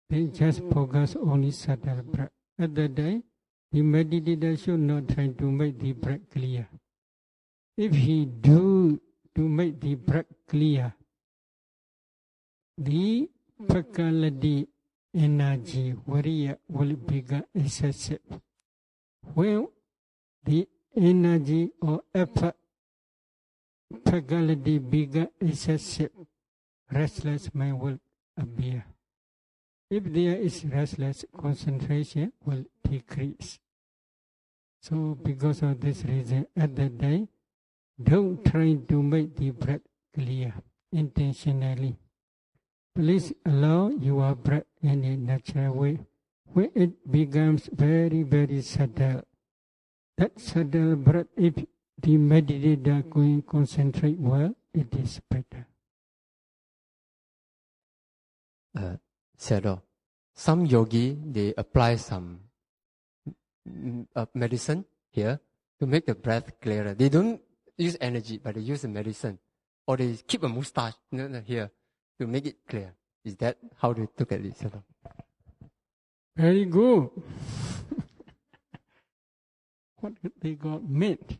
They just focus on the subtle breath. At that time, the meditator should not try to make the breath clear. If he do to make the breath clear, the faculty energy, viriya, will become excessive. When the energy or effort faculty become excessive, restless mind will appear. If there is restless, concentration will decrease. So because of this reason, at that day, don't try to make the breath clear intentionally. Please allow your breath in a natural way. When it becomes very, very subtle, that subtle breath, if the meditator can concentrate well, it is better. Sayadaw, some yogi, they apply some medicine here to make the breath clearer. They don't use energy, but they use the medicine. Or they keep a mustache here to make it clear. Is that how they look at it, Sayadaw? Very good. What they call mint.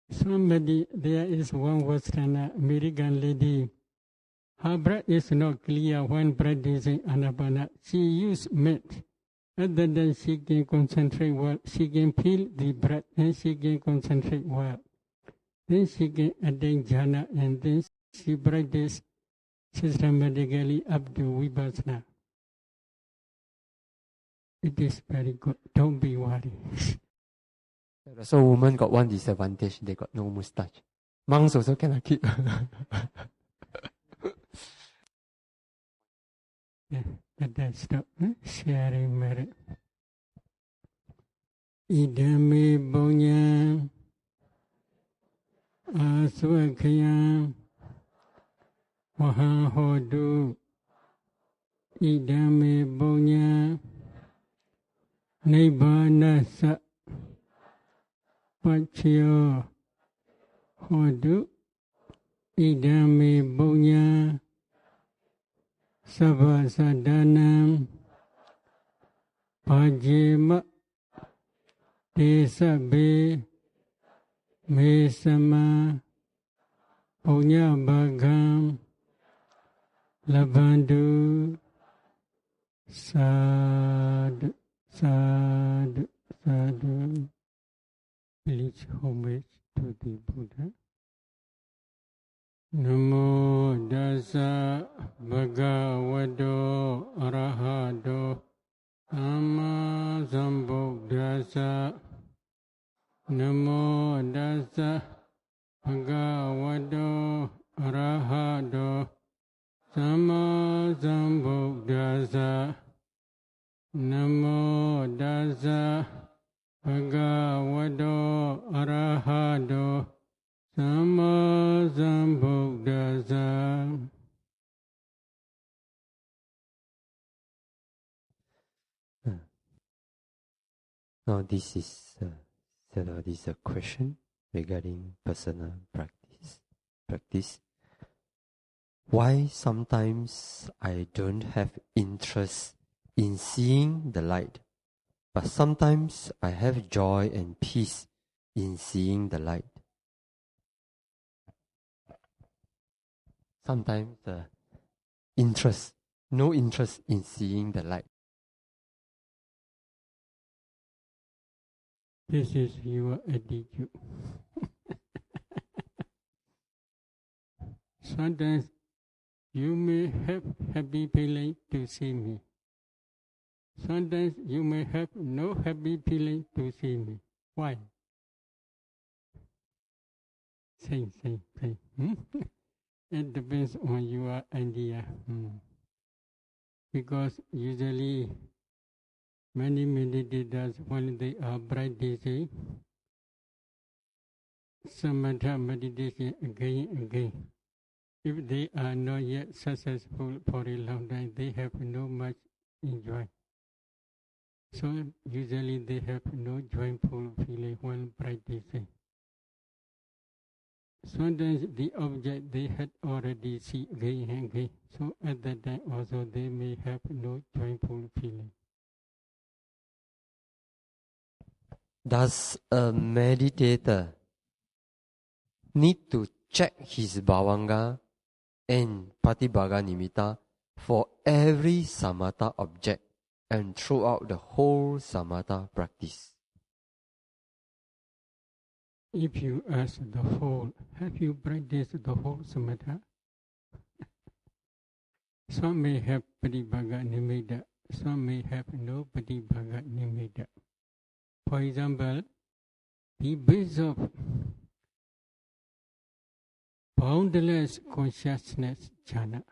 Somebody, there is one Western American lady. Her breath is not clear when practicing anapana. She used mint. At that time she can concentrate well. She can feel the breath and she can concentrate well. Then she can attain jhana and then she practice systematically up to vipassana. It is very good. Don't be worried. So women got one disadvantage. They got no mustache. Monks also cannot keep. Yeah, that's the sharing merit. Idame bonya aswakaya waha hodu. Idame bonya nibbana sa pachyo hodu. Idame bonya Sabha sadanam pajima desabe mesama punya bagam labandu sadhu sadhu sadhu. Please homage to the Buddha. Namo dasa bhagavato arahato amma sambuddhassa. Namo dasa bhagavato arahato amma sambuddhassa. Namo dasa bhagavato arahato Sama Sambuddhassa. Now this is a question regarding personal practice. Why sometimes I don't have interest in seeing the light, but sometimes I have joy and peace in seeing the light? Sometimes no interest in seeing the light. This is your attitude. Sometimes you may have happy feeling to see me. Sometimes you may have no happy feeling to see me. Why? Same. It depends on your idea. Because usually many meditators, when they are practicing samatha meditation again and again, if they are not yet successful for a long time, they have no much enjoy. So usually they have no joyful feeling when practicing. Sometimes the object they had already seen again and again, so at that time also they may have no joyful feeling. Does a meditator need to check his bhavanga and patibhaga nimitta for every samatha object and throughout the whole samatha practice? If you ask the whole, have you practiced the whole samatha? Some may have patibhaga nimitta, some may have no patibhaga nimitta. For example, the base of boundless consciousness jhana.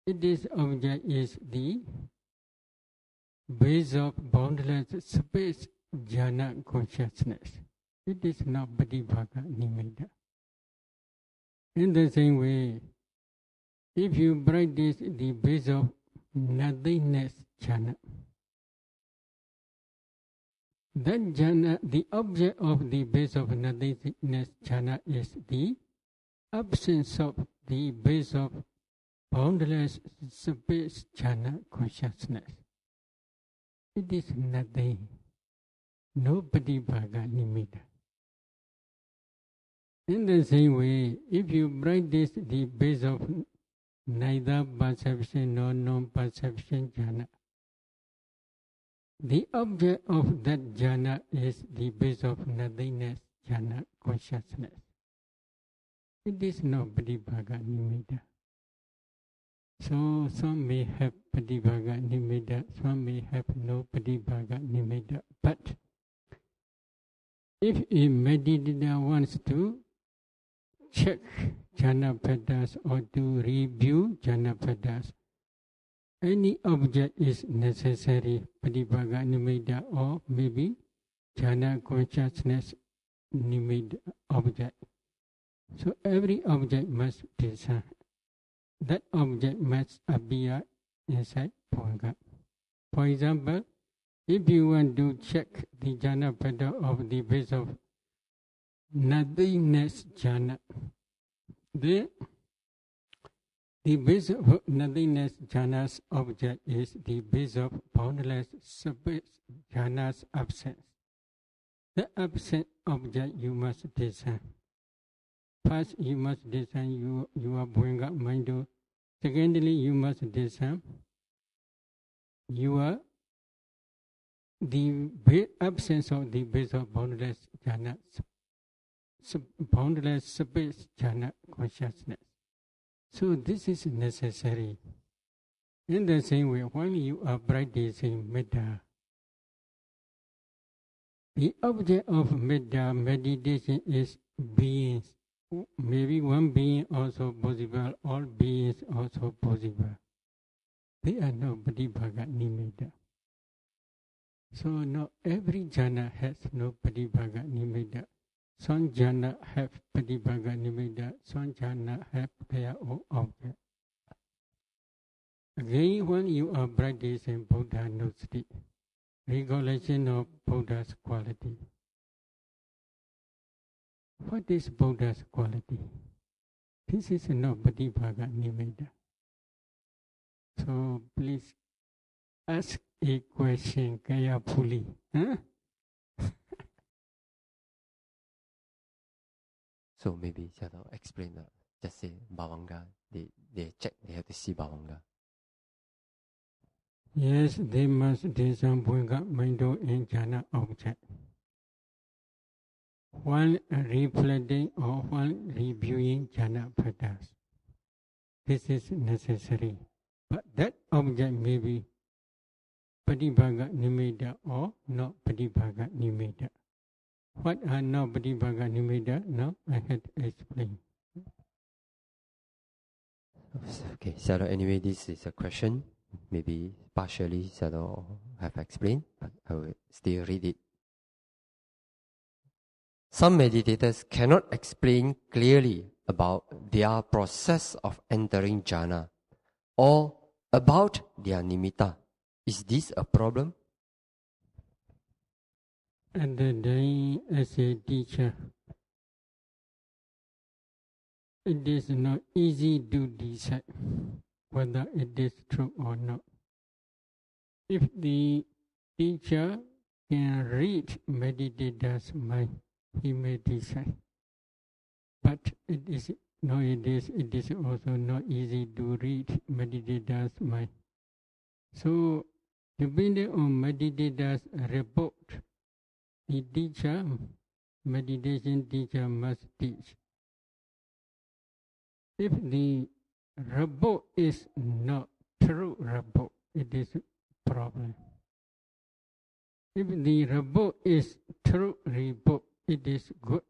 This object is the base of boundless space jhana consciousness. It is not patibhaga nimitta. In the same way, if you practice the base of nothingness jhana, that jhana, the object of the base of nothingness jhana is the absence of the base of boundless space jhana consciousness. It is nothing, no patibhaga nimitta. In the same way, if you practice the base of neither perception nor non-perception jhana, the object of that jhana is the base of nothingness jhana consciousness. It is not patibhaga nimitta. So some may have patibhaga nimitta, some may have no patibhaga nimitta. But if a meditator wants to check jhana padas or to review jhana padas, any object is necessary, patibhaga nimitta, or maybe jhana consciousness nimitta object. So every object must discern. That object must appear inside bhavanga. For example, if you want to check the jhana pada of the base of nothingness jhana, the base of nothingness jhana's object is the base of boundless space jhana's absence. The absent object you must discern. First, you must discern your bhavanga mind. Secondly, you must discern the absence of the base of boundless jhana, boundless space jhana consciousness. So this is necessary. In the same way, when you are practicing metta, the object of metta meditation is beings. Maybe one being also possible, all beings also possible. They are not patibhaga nimitta. So not every jhana has no patibhaga nimitta. Some jhana have patibhaga nimitta, some jhana have their own object. Again, when you are practicing Buddha Nusati, recollection of Buddha's quality. What is Buddha's quality? This is not Visuddhimagga Nimitta. So please ask a question carefully. Huh? So maybe Sayadaw explain that. Just say Bhavanga. They check, they have to see Bhavanga. Yes, they must discern Bhavanga, mind and jhana object. While reflecting or while reviewing jhana patterns. This is necessary. But that object may be Visuddhimagga Nimitta or not Visuddhimagga Nimitta. What are not Visuddhimagga Nimitta? Now I had to explain. Okay, Sayadaw, anyway, this is a question. Maybe partially Sayadaw have explained, but I will still read it. Some meditators cannot explain clearly about their process of entering jhana or about their nimitta. Is this a problem? At the day as a teacher, it is not easy to decide whether it is true or not. If the teacher can read meditator's mind, he may decide. But it is nowadays it is also not easy to read meditator's mind. So depending on meditator's report, the teacher, meditation teacher must teach. If the report is not true report, it is a problem. If the report is true report, it is good.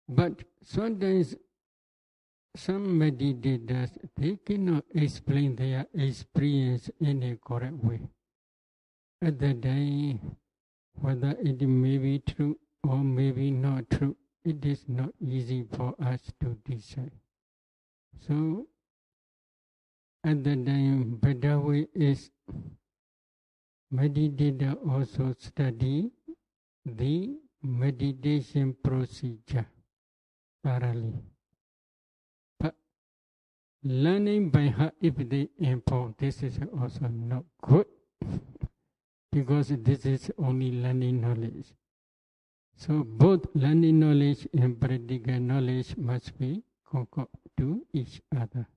But sometimes some meditators, they cannot explain their experience in a correct way. At the day, whether it may be true or maybe not true, it is not easy for us to decide. So, at the time, better way is meditator also study the meditation procedure thoroughly. But learning by heart, if they inform, this is also not good because this is only learning knowledge. So both learning knowledge and practical knowledge must be concord to each other.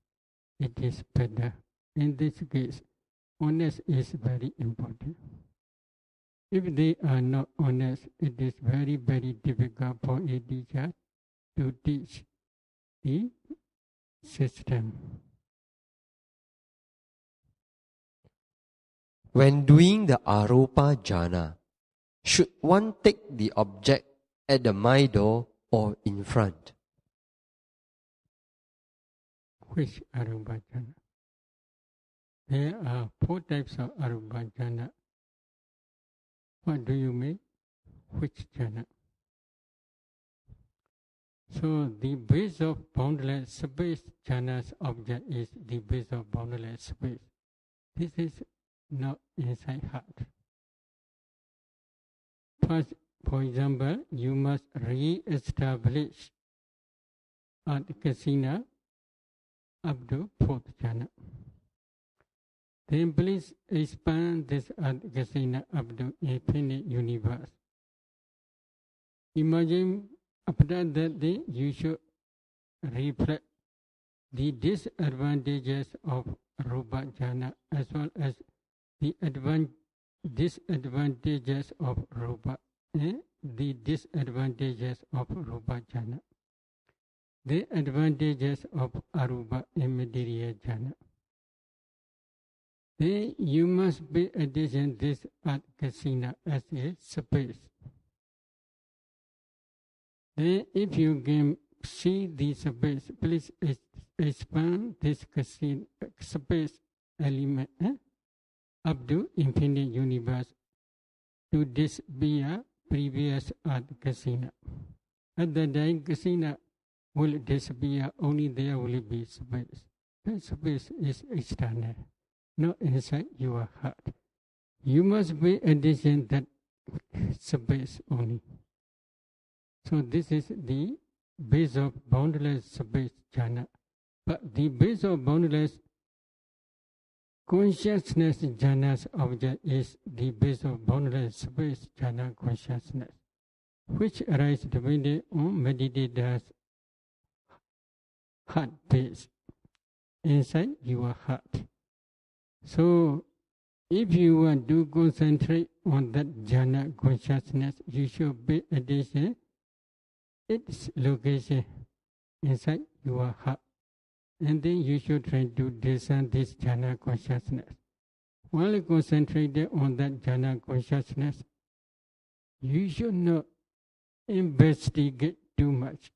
It is better. In this case, honest is very important. If they are not honest, it is very, very difficult for a teacher to teach the system. When doing the arupa jhana, should one take the object at the mind door or in front? Which arupa jhana? There are 4 types of arupa jhana. What do you mean? Which jhana? So the base of boundless space jhana's object is the base of boundless space. This is not inside heart. First, for example, you must re-establish Auk up to 4th jhana. Then please expand this Auk up to infinite universe. Imagine after that you should reflect the disadvantages of rupa jhana as well as the disadvantages of rupa and the disadvantages of rupa jhana. The advantages of arupa and material jhana. Then you must pay attention to this Auk as a space. Then if you can see the space, please expand this space element up to infinite universe to this be a previous Auk. At the time kasina will disappear, only there will be space. That space is external, not inside your heart. you must pay attention that space only. So this is the base of boundless space jhana. But the base of boundless consciousness jhana's object is the base of boundless space jhana consciousness, which arises depending on meditator's heart base, inside your heart. So, if you want to concentrate on that jhana consciousness, you should pay attention its location inside your heart. And then you should try to discern this jhana consciousness. While concentrated on that jhana consciousness, you should not investigate too much.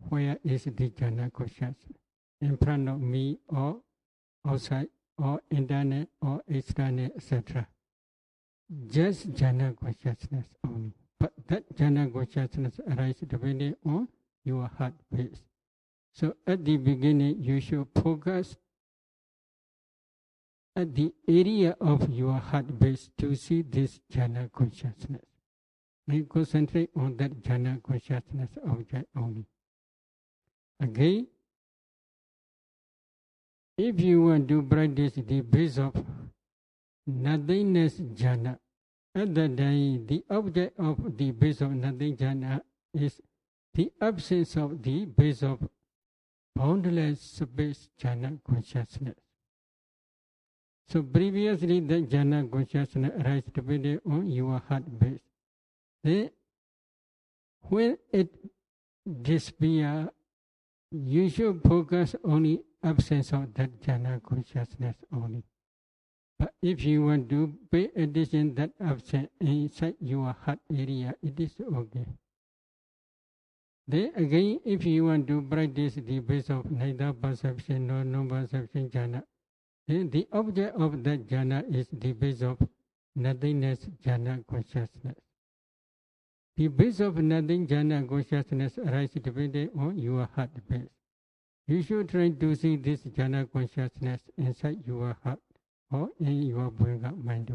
Where is the jhana consciousness? In front of me or outside or internet or external, etc. Just jhana consciousness only. But that jhana consciousness arises depending on your heart base. So at the beginning, you should focus at the area of your heart base to see this jhana consciousness. And concentrate on that jhana consciousness object only. Again, if you want to practice the base of nothingness jhana, at that time the object of the base of nothing jhana is the absence of the base of boundless space jhana consciousness. So previously the jhana consciousness arises depending on your heart base. Then when it disappears, you should focus only absence of that jhana consciousness only. But if you want to pay attention that absence inside your heart area, it is okay. Then again, if you want to practice the base of neither perception nor non-perception jhana, then the object of that jhana is the base of nothingness jhana consciousness. The base of nothing jhana consciousness arises depending on your heart base. You should try to see this jhana consciousness inside your heart or in your Buddha mind.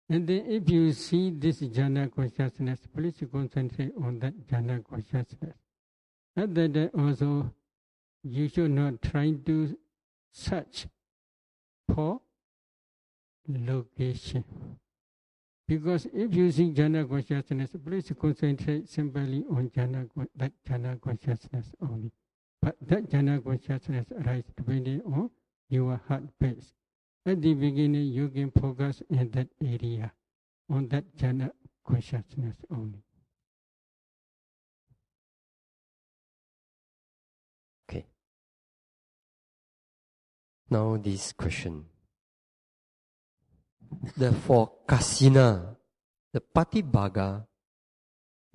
And then if you see this jhana consciousness, please concentrate on that jhana consciousness. At that time also, you should not try to search for location. Because if you see jhana consciousness, please concentrate simply on that jhana consciousness only. But that jhana consciousness arises depending on your heart base. At the beginning, you can focus in that area, on that jhana consciousness only. Okay. Now this question. For kasina, the patibhaga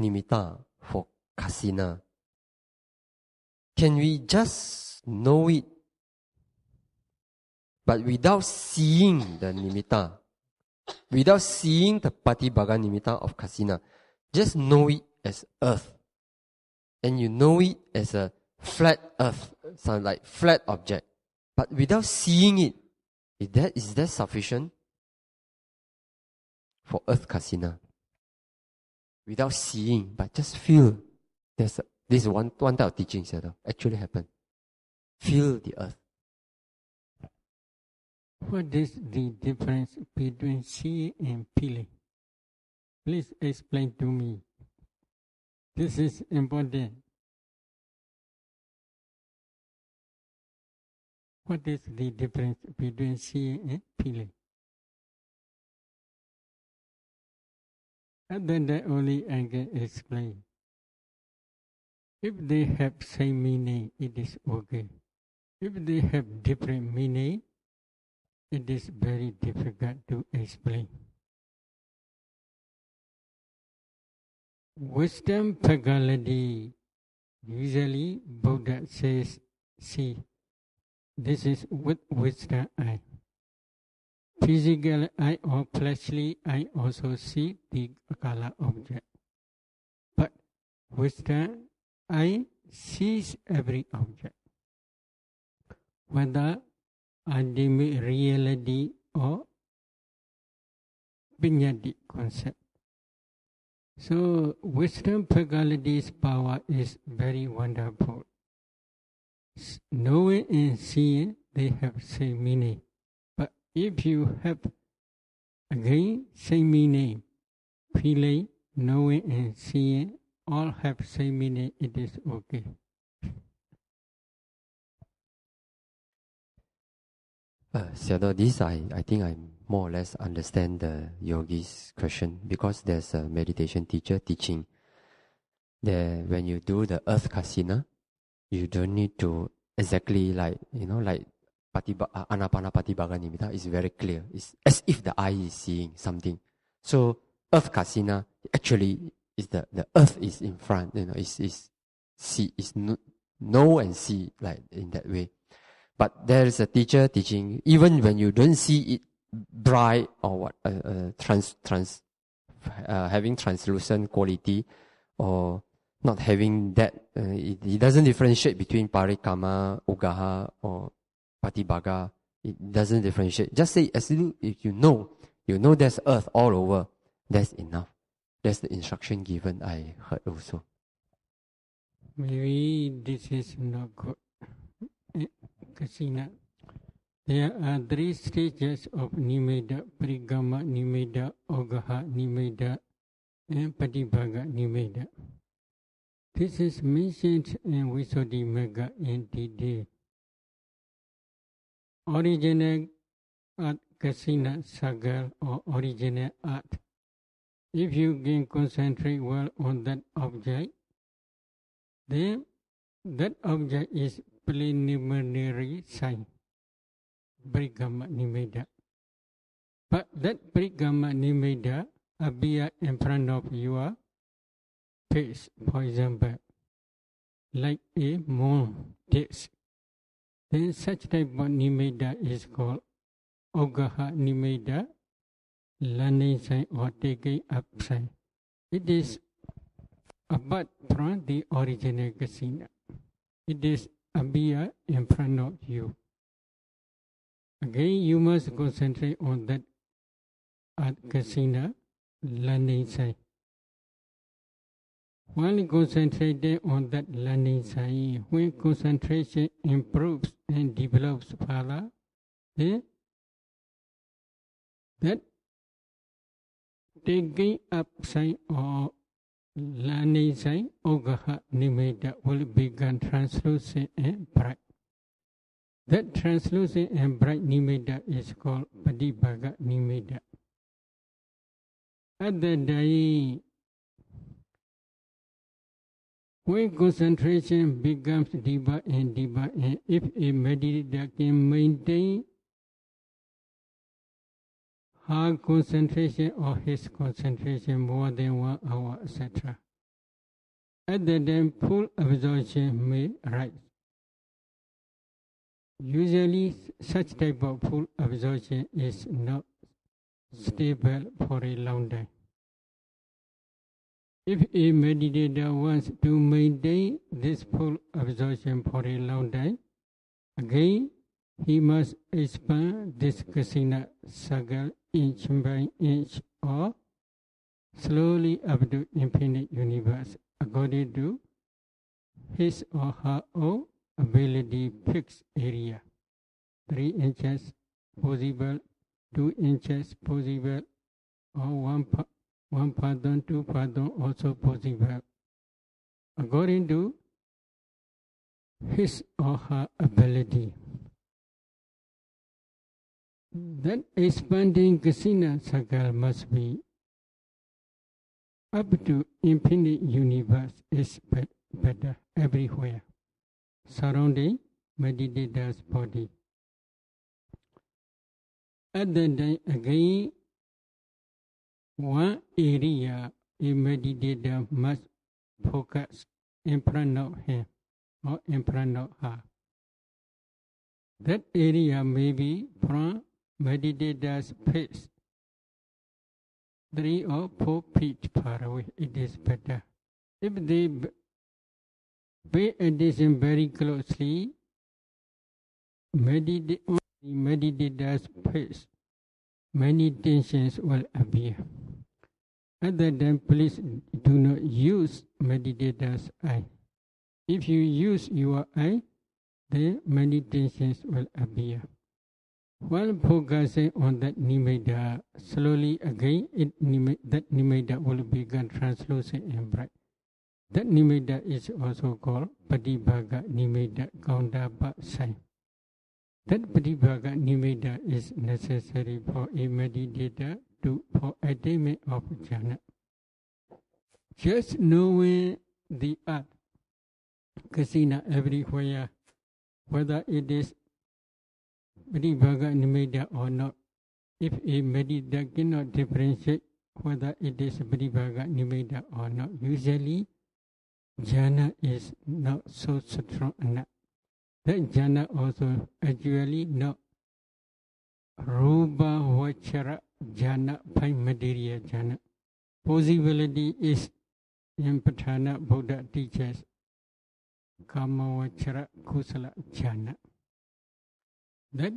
nimitta for kasina, can we just know it, but without seeing the nimitta, without seeing the patibhaga nimitta of kasina, just know it as earth, and you know it as a flat earth, sound like flat object, but without seeing it, is that sufficient for earth kasina? Without seeing, but just feel. This is one type of teaching that actually happened. Feel the earth. What is the difference between seeing and feeling? Please explain to me. This is important. What is the difference between seeing and feeling? And then that only I can explain. If they have same meaning, it is okay. If they have different meaning, it is very difficult to explain. Wisdom faculty, usually Buddha says, see, this is with wisdom eye. Physical eye or fleshly eye also see the color object. But wisdom eye sees every object, whether ultimate reality or Pinyati concept. So wisdom faculty's power is very wonderful. Knowing and seeing, they have same meaning. But if you have again same meaning, feeling, knowing and seeing all have same meaning, it is okay. Sayadaw, this I think I more or less understand the yogi's question, because there's a meditation teacher teaching that when you do the earth kasina, you don't need to exactly like anapana patibhaga nimitta is very clear. It's as if the eye is seeing something. So earth kasina actually is the earth is in front. Is see, is know and see, like in that way. But there is a teacher teaching, even when you don't see it bright or what, having translucent quality, or not having that, it doesn't differentiate between parikama, ugaha, or patibhaga. It doesn't differentiate. Just say, if you know there's earth all over, that's enough. That's the instruction given, I heard also. Maybe this is not good. Kasina. There are 3 stages of Nimitta: Parigama Nimitta, Ogaha Nimitta, and Patibhaga Nimitta. This is mentioned in Visuddhimagga in detail. Original art kasina sagal, or original art. If you can concentrate well on that object, then that object is preliminary sign, Parigama Nimitta. But that Parigama Nimitta appear in front of your face, for example, like a moon disk. Then such type of Nimitta is called Ogaha Nimitta, learning sign or taking up sign. It is apart from the original kasina. It is appear in front of you. Again, you must concentrate on that at kasina, learning sign. While concentrating on that learning sign, when concentration improves and develops further, then that taking up sign or learning sign, Ogaha Nimitta, will become translucent and bright. That translucent and bright Nimitta is called Patibhaga Nimitta. At that day, when concentration becomes deeper and deeper, and if a meditator can maintain her concentration or his concentration more than 1 hour, etc., at that time full absorption may rise. Usually such type of full absorption is not stable for a long time. If a meditator wants to maintain this full absorption for a long time, again he must expand this kasina sagal inch by inch, or slowly up to infinite universe, according to his or her own ability fixed area. 3 inches possible, 2 inches possible, or 1 pardon, 2 pardon also possible, according to his or her ability. That expanding kasina sagal must be up to infinite universe, is better everywhere, surrounding meditator's body. At that time, again, one area a meditator must focus in front of him or in front of her. That area may be from meditator's face, 3 or 4 feet far away. It is better. If they pay attention very closely, meditate on the meditator's face, many tensions will appear. Other than please do not use meditator's eye. If you use your eye, then many tensions will appear. While focusing on that nimitta, slowly again that nimitta will become translucent and bright. That nimitta is also called Patibhaga nimitta, Kaundapa sign. That Patibhaga nimitta is necessary for a meditator for attainment of jhana. Just knowing the art, kasina everywhere, whether it is Patibhaga nimitta or not, if a meditator cannot differentiate whether it is Patibhaga nimitta or not, usually jhana is not so strong enough. That jhana also actually not rupa vachara jhana, five material jhana. Possibility is in Patana Buddha teaches kama vachara kusala jhana. That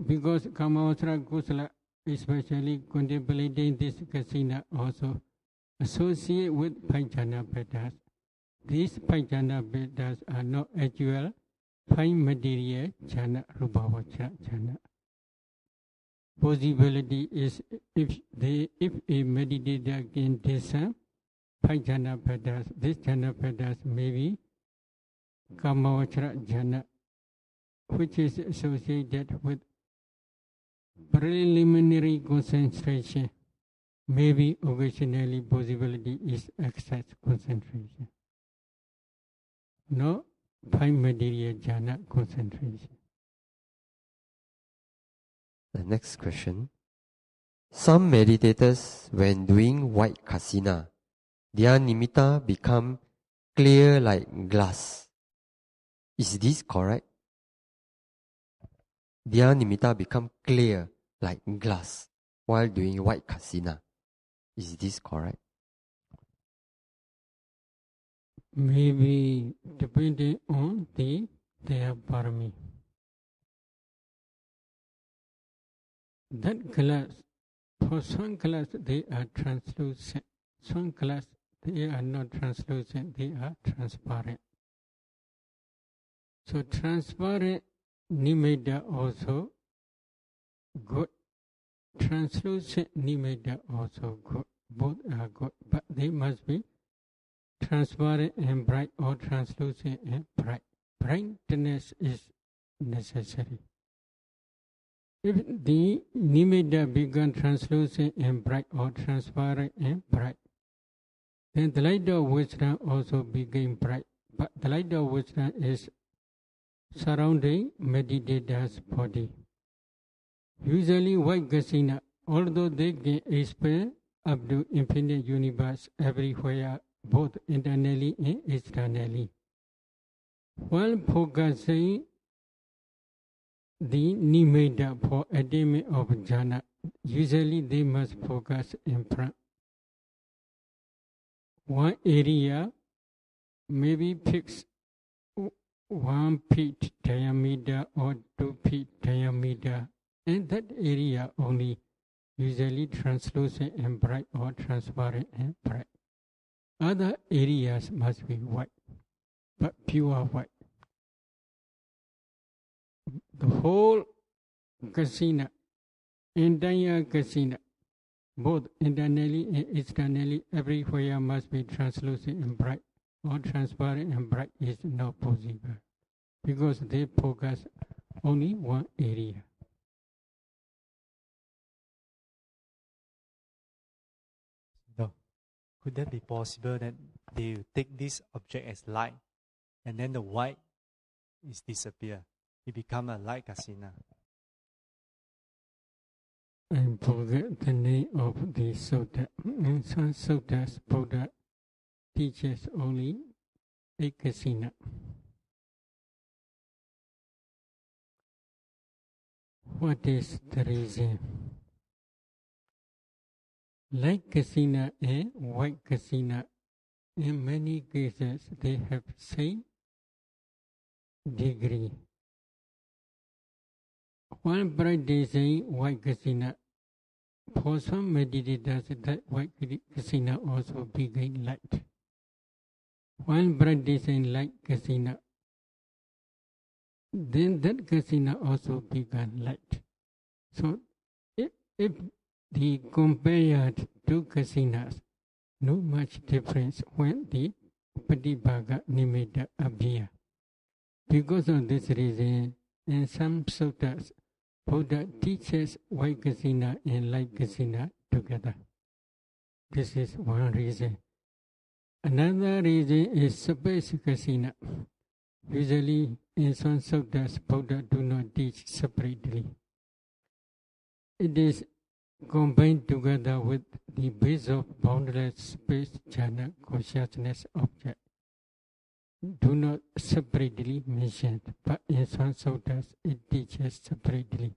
because kama vachara kusala, especially contemplating this kasina, also associate with five jhana bhedas. These five jhana bhedas are not actual five material jhana, rupa vachara jhana. Possibility is if a meditator can discern five jhana bhedas, this jhana bhedas may be kama vachara jhana, which is associated with preliminary concentration. Maybe occasionally possibility is excess concentration. No five material jhana concentration. The next question. Some meditators, when doing white kasina, their nimitta become clear like glass. Is this correct? Their nimitta become clear like glass while doing white kasina. Is this correct? Maybe depending on their parami. That glass, for some glass they are translucent, some glass they are not translucent, they are transparent. So transparent nimitta also good, translucent nimitta also good, both are good, but they must be transparent and bright or translucent and bright. Brightness is necessary. If the nimitta become translucent and bright or transparent and bright, then the light of wisdom also became bright. But the light of wisdom is surrounding meditator's body. Usually white kasina, although they can expand up to infinite universe everywhere, both internally and externally. While focusing the nimitta for attainment of jhana, usually they must focus in front. One area maybe fixed 1 feet diameter or 2 feet diameter, and that area only usually translucent and bright or transparent and bright. Other areas must be white, but pure white. The whole kasina, entire kasina, both internally and externally, everywhere must be translucent and bright, or transparent and bright is not possible, because they focus only one area. No. Could that be possible that they take this object as light, and then the white is disappear? It become a light kasina. I forget the name of the sutta. In some suttas, Buddha teaches only a kasina. What is the reason? Light kasina and white kasina, in many cases they have same degree. One bright day saying white kasina, for some meditators, that white kasina also became light. While practicing light kasina, then that kasina also began light. So if the compared two kasinas, no much difference when the Patibhaga Nimitta appear. Because of this reason, in some suttas, Buddha teaches white kasina and light kasina together. This is one reason. Another reason is space kasina. Usually in some suttas, Buddha do not teach separately. It is combined together with the base of boundless space jhana consciousness object. Do not separately mentioned, but in some suttas it teaches separately.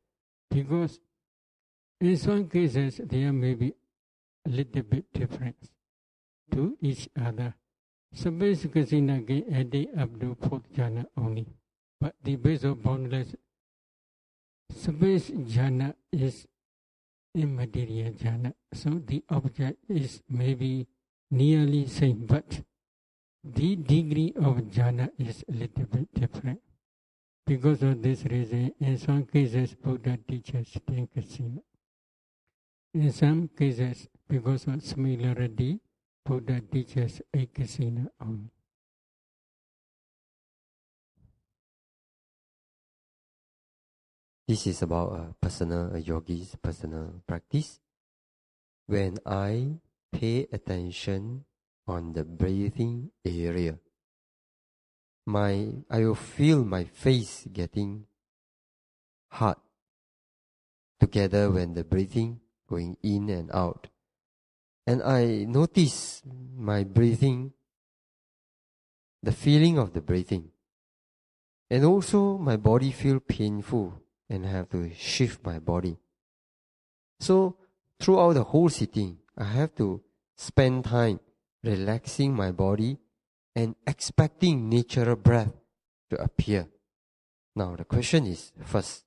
Because in some cases there may be a little bit difference to each other. Space kasina can add up to fourth jhana only, but the base of boundless space jhana is immaterial jhana, so the object is maybe nearly same, but the degree of jhana is a little bit different. Because of this reason, in some cases Buddha teaches 10 kasina. In some cases, because of similarity, Buddha teaches 8 kasina only. This is about a yogi's personal practice. When I pay attention on the breathing area, I will feel my face getting hard together when the breathing going in and out. And I notice my breathing, the feeling of the breathing. And also my body feel painful and I have to shift my body. So throughout the whole sitting, I have to spend time relaxing my body and expecting natural breath to appear. Now the question is, first,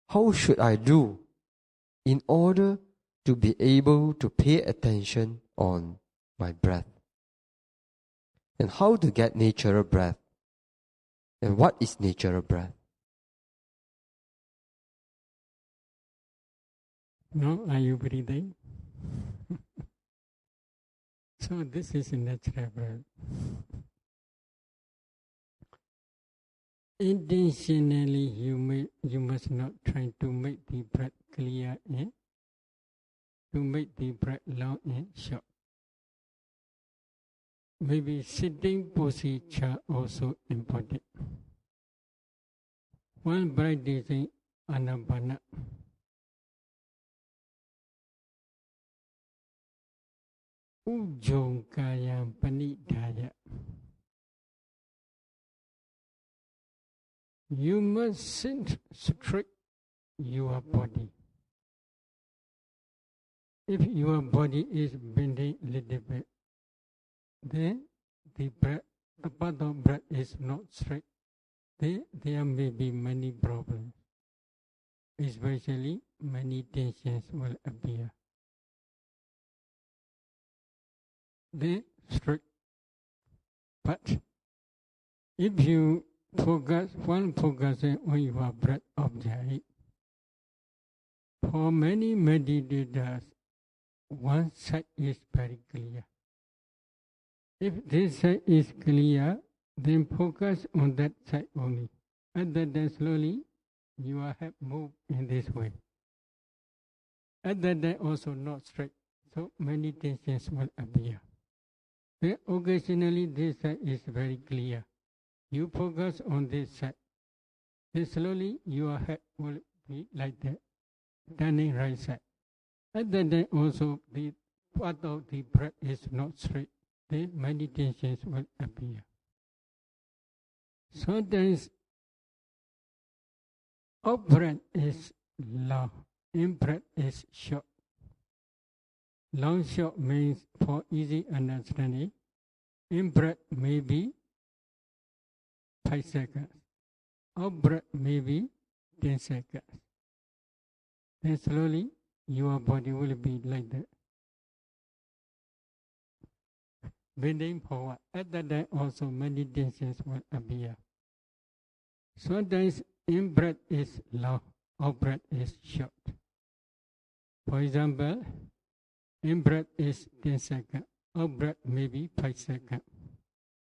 how should I do in order to be able to pay attention on my breath? And how to get natural breath? And what is natural breath? No, are you breathing? So this is a natural breath. Intentionally, you must not try to make the breath clear and to make the breath long and short. Maybe sitting posture also important. One practicing anapana, ujjong kayam panidhaya. You must sit straight your body. If your body is bending a little bit, then the path of breath is not straight. Then there may be many problems. Especially many tensions will appear. Then straight. But if you focusing on your breath object, for many meditators, one side is very clear. If this side is clear, then focus on that side only. And then slowly, your head move in this way. And then also not straight, so many tensions will appear. Then occasionally this side is very clear. You focus on this side. Then slowly your head will be like that, turning right side. And then also the part of the breath is not straight. Then many tensions will appear. Sometimes out breath is long, in breath is short. Long short means for easy understanding. In breath may be 5 seconds. Out breath may be 10 seconds. Then slowly your body will be like that. Bending forward. At that time also many tensions will appear. Sometimes in-breath is long, out-breath is short. For example, in-breath is 10 seconds, out-breath maybe 5 seconds.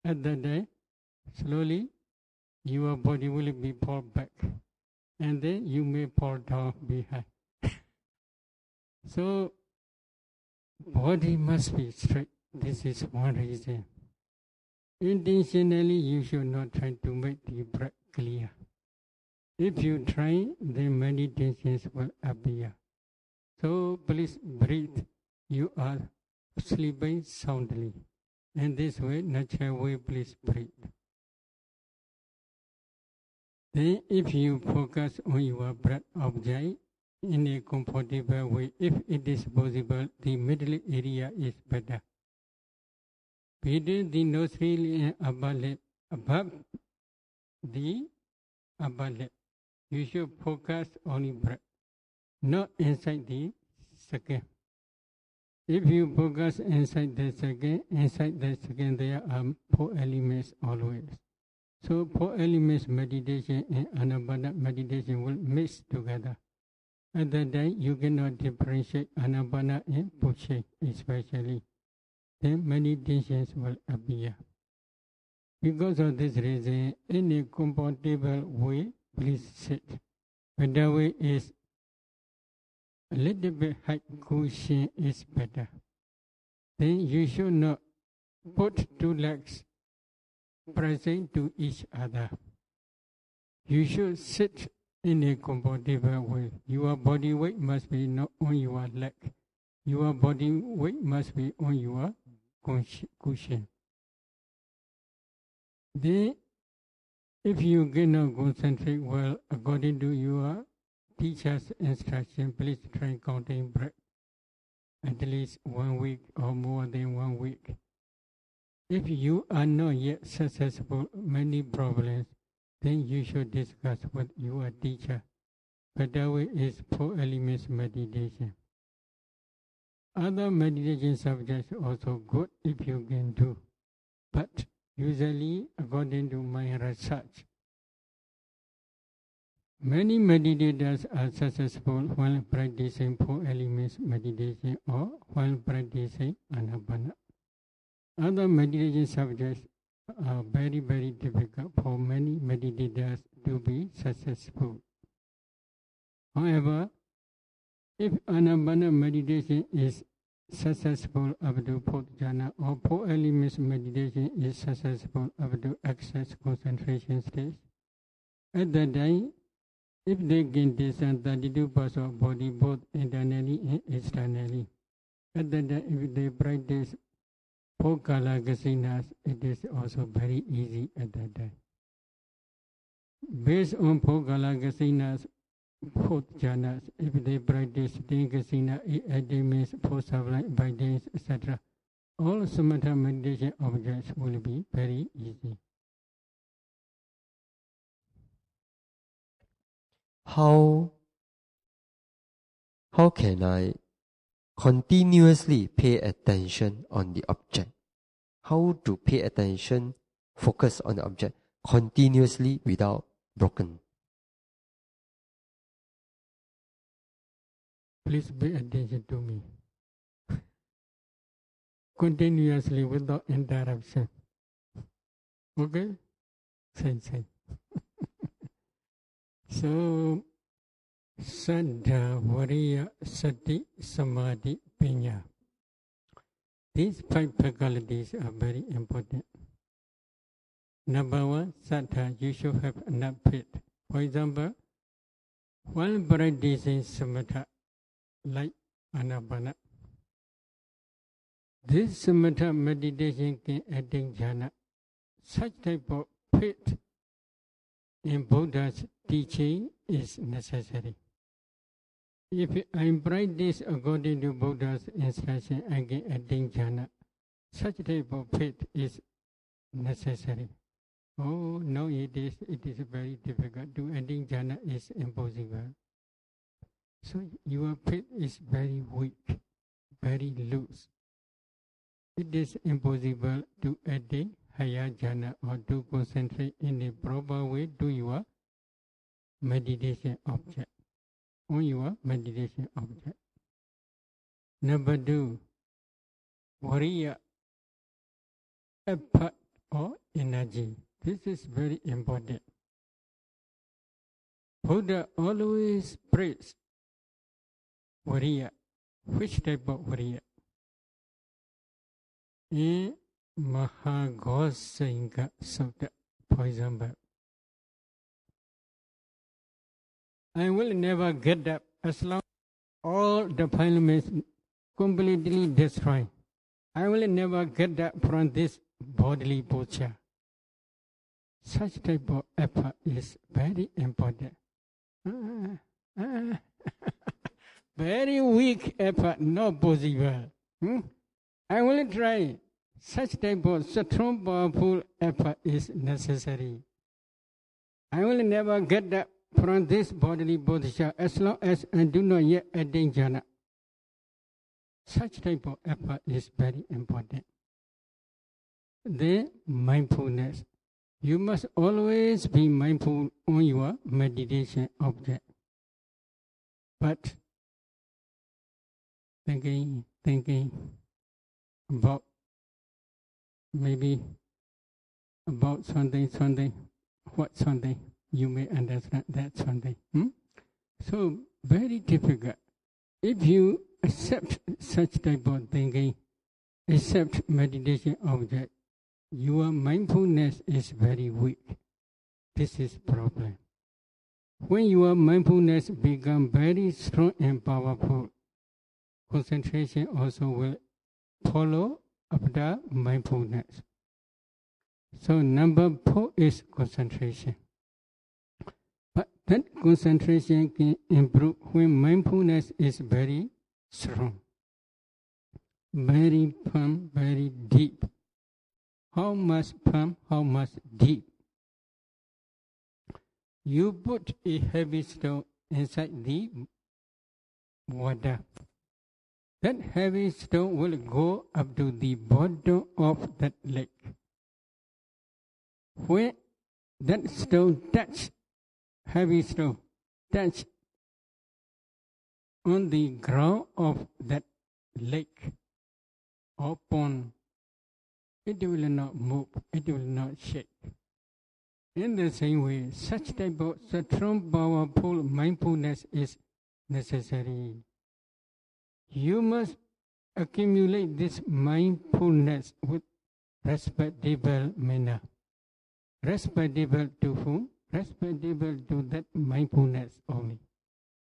At that time, slowly your body will be pulled back, and then you may fall down behind. So, body must be straight. This is one reason. Intentionally, you should not try to make the breath clear. If you try, then many tensions will appear. So, please breathe. You are sleeping soundly. And this way, natural way, please breathe. Then, if you focus on your breath object in a comfortable way, if it is possible, the middle area is better. Between the nostril and upper lip, above the upper lip, you should focus on the breath, not inside the second. If you focus inside the second, there are 4 elements always. So 4 elements meditation and Anapana meditation will mix together. At that time, you cannot differentiate Anapana and pushing, especially. Then many tensions will appear. Because of this reason, in a comfortable way, please sit. Better way is a little bit high cushion is better. Then you should not put 2 legs pressing to each other. You should sit in a comfortable way. Your body weight must be not on your leg. Your body weight must be on your cushion. Then, if you cannot concentrate well according to your teacher's instruction, please try counting breath at least 1 week or more than 1 week. If you are not yet successful, many problems, then you should discuss with your teacher. Better way is 4 elements meditation. Other meditation subjects also good if you can do, but usually, according to my research, many meditators are successful while practicing 4 elements meditation or while practicing Anapana. Other meditation subjects are very, very difficult for many meditators to be successful. However, if Anapana meditation is successful up to 4th jhana or 4 elements meditation is successful up to access concentration stage, at that time, if they can discern 32% of body both internally and externally, at that time, if they practice 4 kala kasinas, it is also very easy at that time. Based on 4 kala kasinas, 4th jhanas, if they practice 10 kasina, 8 means 4 sublime bindings, etc., all samatha meditation objects will be very easy. How can I continuously pay attention on the object? How to pay attention, focus on the object continuously without broken? Please pay attention to me. Continuously without interruption. Okay? Same. So, Saddha, Variya, Sati, Samadhi, Panya. These 5 faculties are very important. Number 1, Saddha, you should have enough faith. For example, while practicing samatha, like Anapana, this samatha meditation can attain jhana. Such type of faith in Buddha's teaching is necessary. If I practice according to Buddha's instruction, I can attain jhana. Such type of faith is necessary. Oh, no, it is very difficult. To attain jhana is impossible. So your faith is very weak, very loose. It is impossible to attain higher jhana or to concentrate in a proper way to your meditation object, on your meditation object. Number 2, wariya, effort or energy. This is very important. Buddha always prays wariya. Which type of wariya? In Mahaghosainga Sutta, for example, I will never get up as long as all the filaments completely destroyed. I will never get up from this bodily posture. Such type of effort is very important. Very weak effort, not possible. I will try. Such type of strong, powerful effort is necessary. I will never get up from this bodily posture as long as I do not yet attain jhana. Such type of effort is very important. Then mindfulness. You must always be mindful on your meditation object. But thinking about maybe about something, what something, you may understand that something. So very difficult. If you accept such type of thinking, accept meditation object, your mindfulness is very weak. This is problem. When your mindfulness becomes very strong and powerful, concentration also will follow after mindfulness. So number 4 is concentration. But that concentration can improve when mindfulness is very strong, very firm, very deep. How much firm, how much deep? You put a heavy stone inside the water. That heavy stone will go up to the bottom of that lake. When that stone heavy stone touch on the ground of that lake or pond, it will not move, it will not shake. In the same way, such type of strong, powerful mindfulness is necessary. You must accumulate this mindfulness with respectable manner. Respectable to whom? Respectable to that mindfulness only.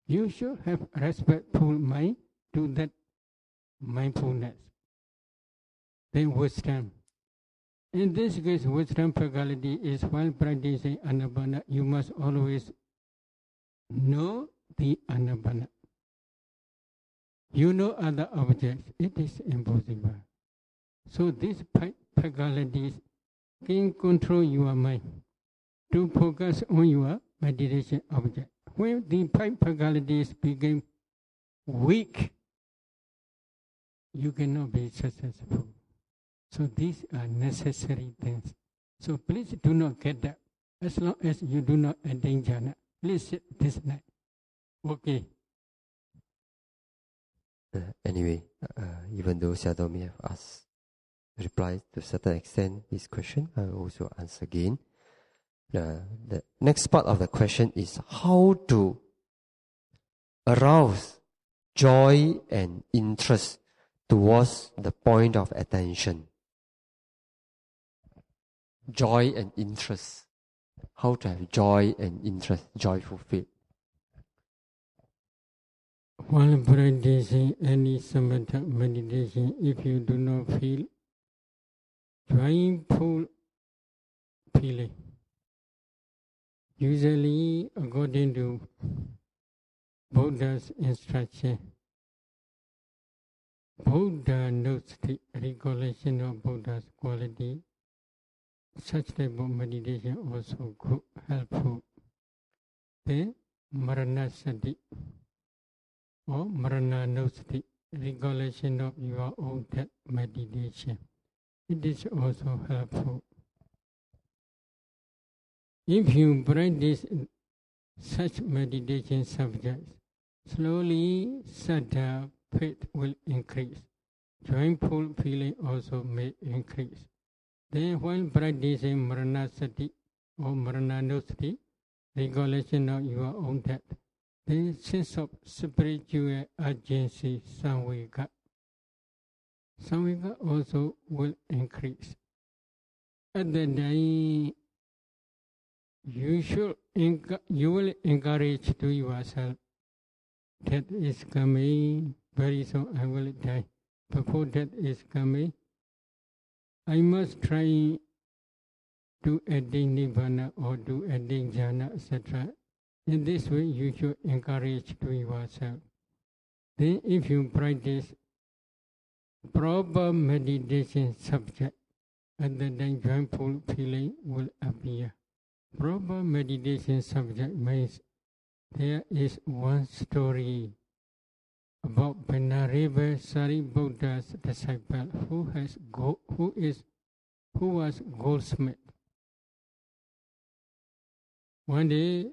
You should have respectful mind to that mindfulness. Then wisdom. In this case, wisdom faculty is while practicing Anapana, you must always know the Anapana. You know other objects, it is impossible. So these faculties can control your mind to focus on your meditation object. When the 5 faculties become weak, you cannot be successful. So these are necessary things. So please do not get that. As long as you do not attain jhana, please sit this night. Okay. Anyway, even though Sayadaw may have asked, replied to a certain extent his question, I will also answer again. The next part of the question is how to arouse joy and interest towards the point of attention. Joy and interest. How to have joy and interest, joyful faith. While practicing any samatha meditation, if you do not feel joyful feeling, usually according to Buddha's instruction, Buddha knows the recollection of Buddha's quality. Such type of meditation also good, helpful. Then Maranasati. or Marananusati, recollection of your own death meditation. It is also helpful. If you practice such meditation subjects, slowly Saddha faith will increase. Joyful feeling also may increase. Then while practicing Maranasati or Marananusati, recollection of your own death, the sense of spiritual urgency, samvega also will increase. At the time, you will encourage to yourself, death is coming, very soon I will die. Before death is coming, I must try to attain Nibbana or to attain Jhana, etc. In this way, you should encourage to yourself. Then if you practice proper meditation subject, at the time joyful feeling will appear. Proper meditation subject means there is one story about Venerable Sariputta's disciple who was goldsmith. One day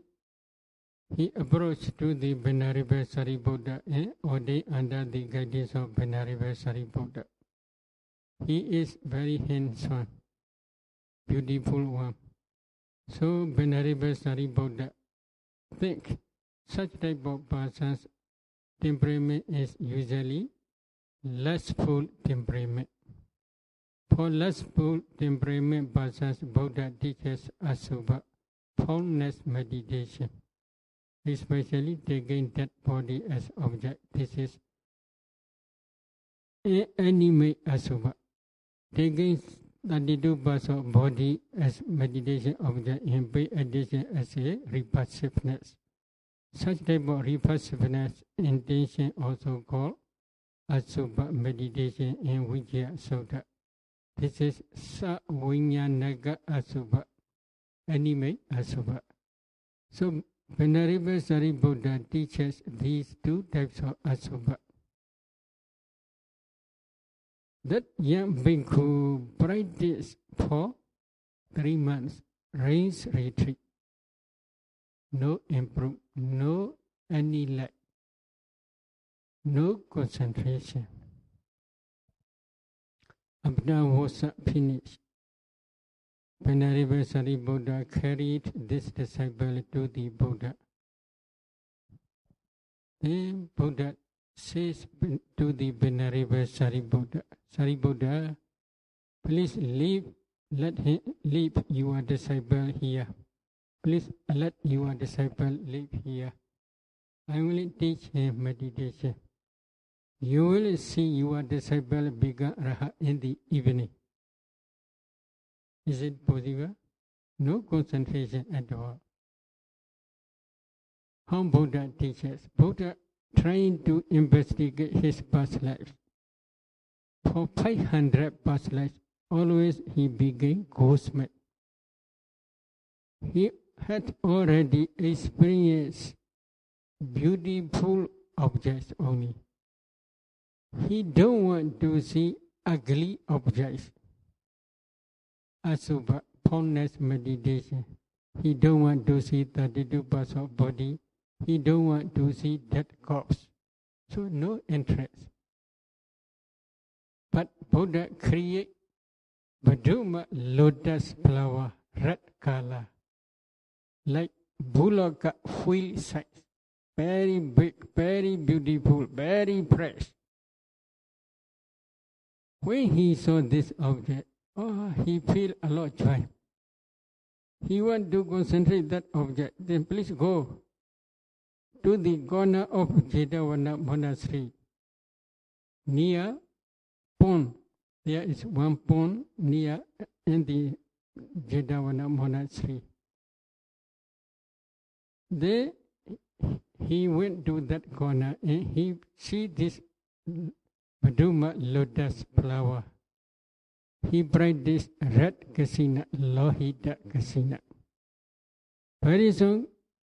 he approached to the Venerable Sariputta and ordained under the guidance of Venerable Sariputta. He is very handsome, beautiful one. So Venerable Sariputta think such type of person's temperament is usually lustful temperament. For lustful temperament persons, Buddha teaches Asubha, formless meditation, especially taking dead body as object. This is animate Asubha. Taking 32% of body as meditation object and pay attention as a repulsiveness. Such type of repulsiveness intention also called Asubha meditation in Vijaya Sutta. This is Savinyanaga Asubha, animate Asubha. So Venerable Sariputta teaches these two types of Asubha. That young bhikkhu practiced for 3 months, rains retreat, no improve, no any light, no concentration. After was finished, Venerable Sariputta carried this disciple to the Buddha. Then Buddha says to the Venerable Sariputta, Sariputta, please let him leave your disciple here. Please let your disciple live here. I will teach him meditation. You will see your disciple become Rahat in the evening. Is it possible? No concentration at all. How Buddha teaches? Buddha trying to investigate his past life. For 500 past lives, always he became goldsmith. He had already experienced beautiful objects only. He don't want to see ugly objects. Asubha, formless meditation. He don't want to see 32% of body. He don't want to see dead corpse. So no interest. But Buddha create Visuddhimagga lotus flower, red color, like bullock wheel size, very big, very beautiful, very fresh. When he saw this object, he feel a lot of joy. He want to concentrate that object. Then please go to the corner of Jetavana Monastery, near pond. There is one pond near in the Jetavana Monastery. There he went to that corner and he see this Visuddhimagga lotus flower. He practiced red kasina, lohita kasina. Very soon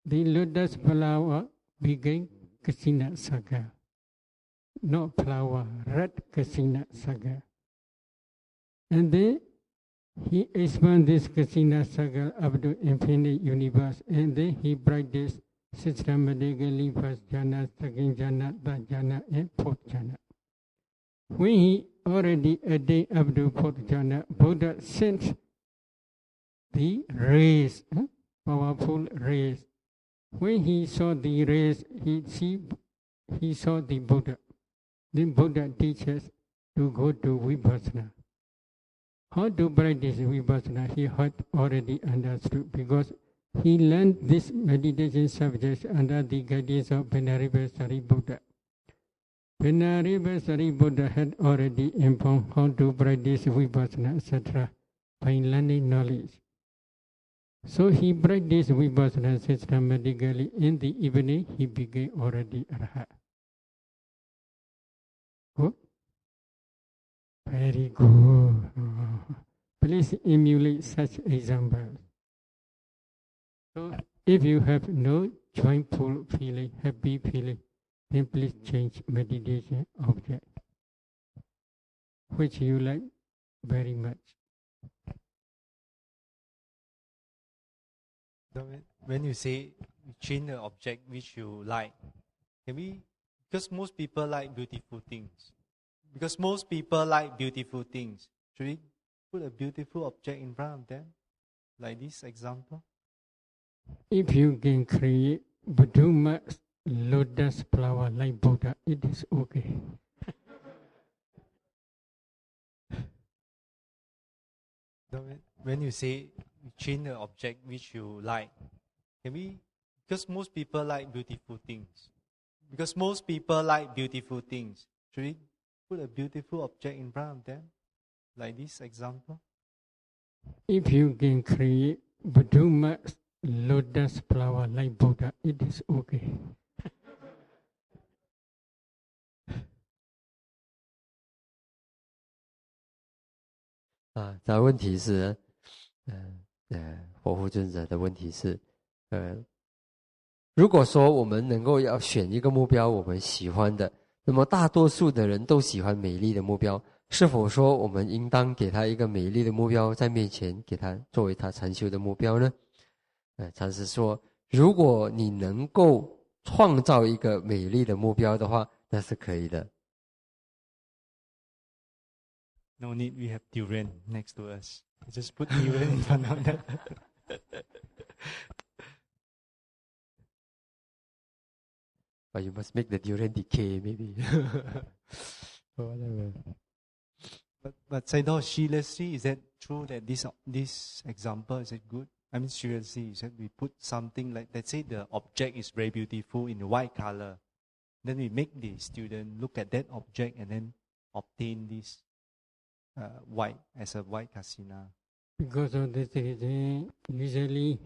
the lotus flower became Kasina Saga. Not flower, red Kasina Saga. And then he expanded this Kasina Saga up to infinite universe. And then he brought this systematically first jhana, second jhana, third jhana, and fourth jhana. When he already attained up to fourth jhana, Buddha sent the rays, powerful rays. When he saw the rays, he saw the Buddha. Then Buddha teaches to go to Vipassana. How to practice Vipassana, he had already understood because he learned this meditation subject under the guidance of Venerable Sariputta. Venerable Sariputta had already informed how to practice Vipassana, etc. by learning knowledge. So he practiced Vipassana systematically. In the evening, he became already Arhat. Good? Very good. Please emulate such examples. So if you have no joyful feeling, happy feeling, then please change meditation object, which you like very much. So when you say change the object which you like, can we? Because most people like beautiful things. Because most people like beautiful things. Should we put a beautiful object in front of them, like this example? If you can create Visuddhimagga lotus flower like Buddha, it is okay. So when you say change the object which you like, can we? Because most people like beautiful things. Because most people like beautiful things. Should we put a beautiful object in front of them, like this example? If you can create Visuddhimagga lotus flower like Buddha, it is okay.啊，这问题是，佛护尊者的问题是，如果说我们能够要选一个目标我们喜欢的，那么大多数的人都喜欢美丽的目标，是否说我们应当给他一个美丽的目标在面前，给他作为他禅修的目标呢？禅师说，如果你能够创造一个美丽的目标的话，那是可以的。No need, we have durian next to us. Just put durian in front of that. But you must make the durian decay, maybe. Or whatever. But Sayadaw, seriously, is that true that this example, is it good? I mean, seriously, is that we put something like, let's say the object is very beautiful in white color. Then we make the student look at that object and then obtain this white, as a white kasina. Because of this reason, usually,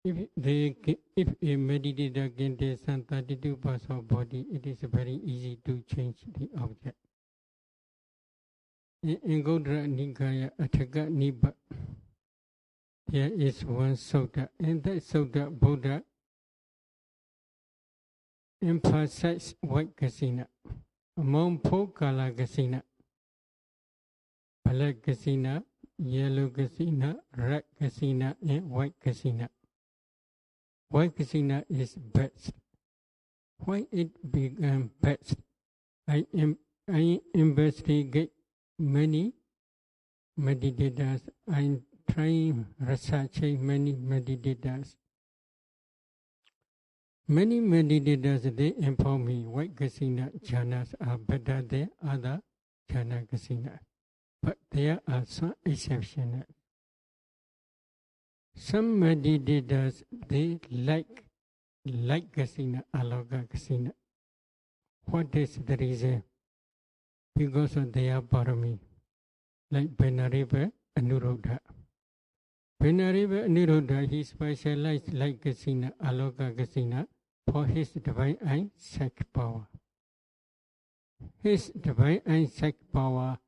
if a meditator can take some 32 parts of body, it is very easy to change the object. In Gaudra Nikaya Atthaka Nibbā, there is one sutta, and that sutta Buddha emphasized white kasina among 4 color kasina: black kasina, yellow kasina, red kasina, and white kasina. White kasina is best. Why it became best? I investigate many meditators. I'm trying researching many meditators. Many meditators, they inform me white kasina jhanas are better than other jhana kasina. But there are some exceptions. Some meditators, they like kasina, aloka kasina. What is the reason? Because of their parami, like Venerable Anuruddha. Venerable Anuruddha, he specialized like kasina, aloka kasina, for his divine eye psych power. His divine eye psych power,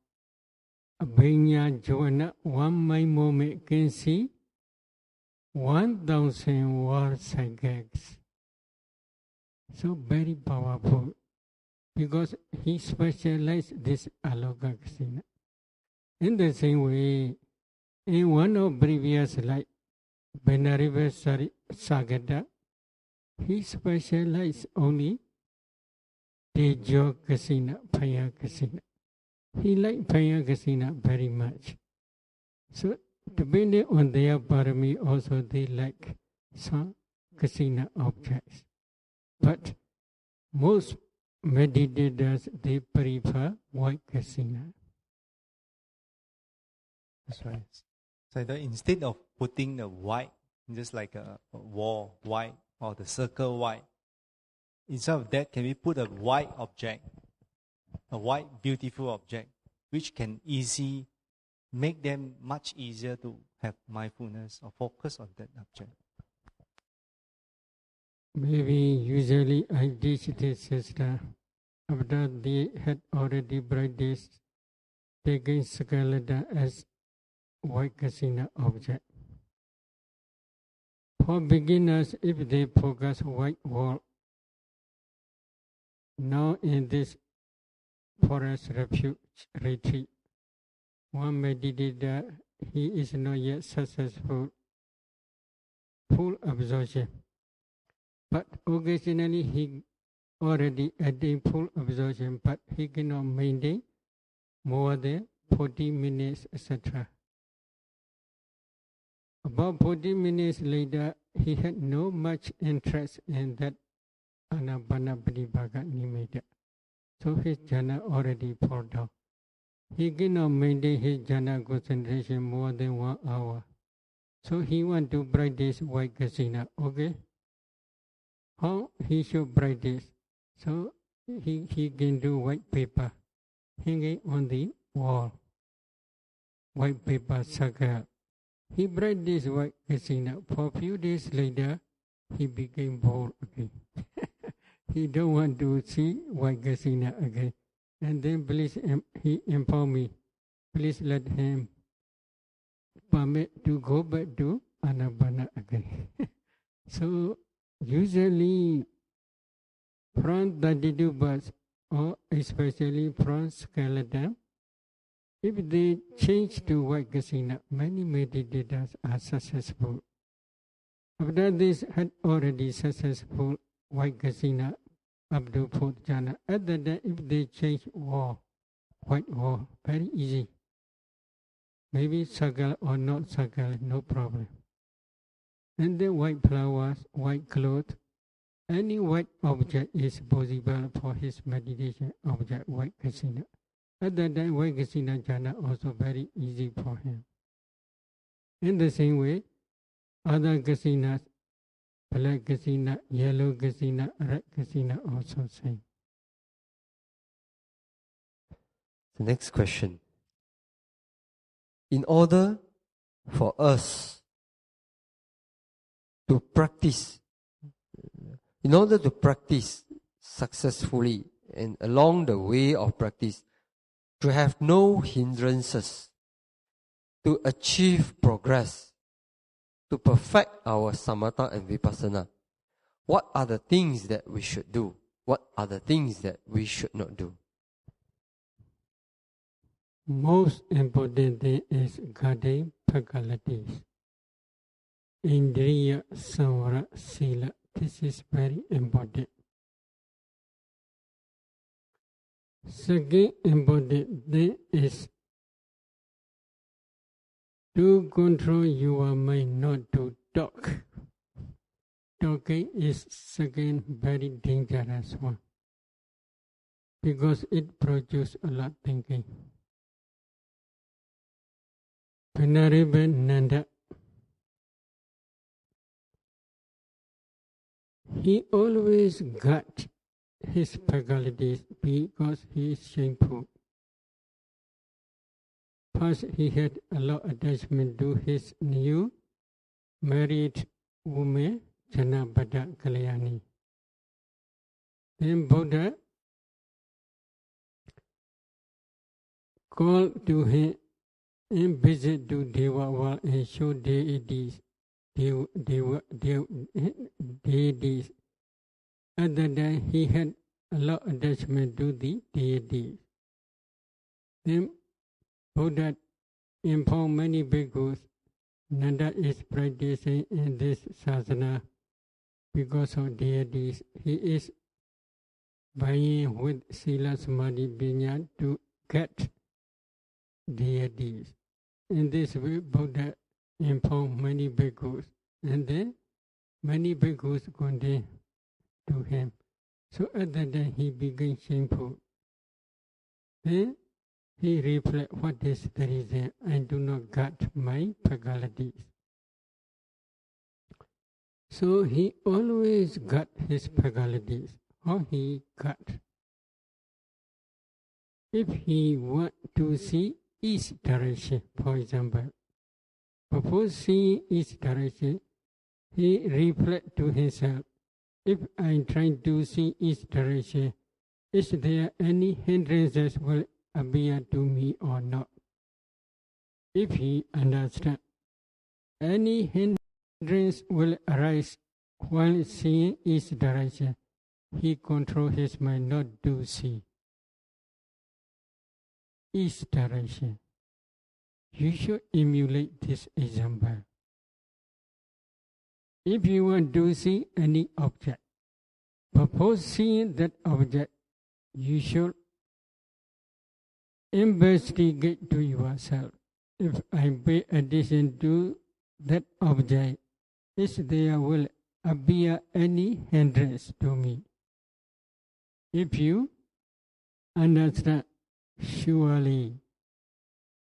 Abhinya Jovana, 1 mind moment can see 1,000 world psychics. So very powerful, because he specialized this aloka kasina. In the same way, in one of previous life, Venerable Sagada, he specialized only Tejo kasina, Paya kasina. He liked Paya kasina very much. So depending on their parami, also they like some kasina objects. But most meditators, they prefer white kasina. That's right. So instead of putting the white, just like a wall white or the circle white, instead of that, can we put a white object, a white beautiful object, which can make them much easier to have mindfulness or focus on that object? Maybe usually I teach this sister, after they had already practiced taking skeleton as white kasina object. For beginners, if they focus white wall, now in this forest refuge retreat, one meditator, he is not yet successful, full absorption. But occasionally he already attained full absorption, but he cannot maintain more than 40 minutes, etc. About 40 minutes later, he had no much interest in that Anapanapatibhaga nimitta. So his jhana already poured down. He cannot maintain his jhana concentration more than 1 hour. So he want to practice white kasina. Okay? How he should practice? So he can do white paper hanging on the wall. White paper circle. He practiced white kasina. For a few days later, he became bored again. He don't want to see white kasina again. And then please, he informed me, please let him permit to go back to Anapana again. So usually from 32 birds, or especially from skeleton, if they change to white kasina, many meditators are successful. After this had already successful white kasina up to 4th jhana, at that time if they change white wall, very easy. Maybe circle or not circle, no problem. And then white flowers, white clothes, any white object is possible for his meditation object, white kasina. At that time, white kasina jhana also very easy for him. In the same way, other kasinas, black kasina, yellow kasina, red kasina also same. The next question. In order for us to practice, successfully and along the way of practice, to have no hindrances, to achieve progress, to perfect our samatha and vipassana, what are the things that we should do? What are the things that we should not do? Most important thing is guarding faculties. Indriya, samvara, sila. This is very important. Second important thing is to control your mind not to talk. Talking is second very dangerous one, because it produces a lot of thinking. Venerable Nanda, he always got his faculties because he is shameful. First, he had a lot of attachment to his new married woman, Janabada Kalyani. Then Buddha called to him and visit to Deva world and show deities, deities. At that time, he had a lot of attachment to the deity. Then Buddha informed many bhikkhus, Nanda is practicing in this sadhana because of deities. He is vying with Sila Samadhi Pinya to get deities. In this way, Buddha informed many bhikkhus, and then many bhikkhus condemned to him. So at that time he became shameful. Then he reflected, what is the reason? I do not guard my faculties. So he always guard his faculties. How he guard? If he want to see east direction, for example, before seeing east direction, he reflect to himself, if I am trying to see east direction, is there any hindrances will appear to me or not? If he understands, any hindrance will arise while seeing east direction, he control his mind not to see east direction. You should emulate this example. If you want to see any object, before seeing that object, you should investigate to yourself. If I pay attention to that object, is there will appear any hindrance to me? If you understand, surely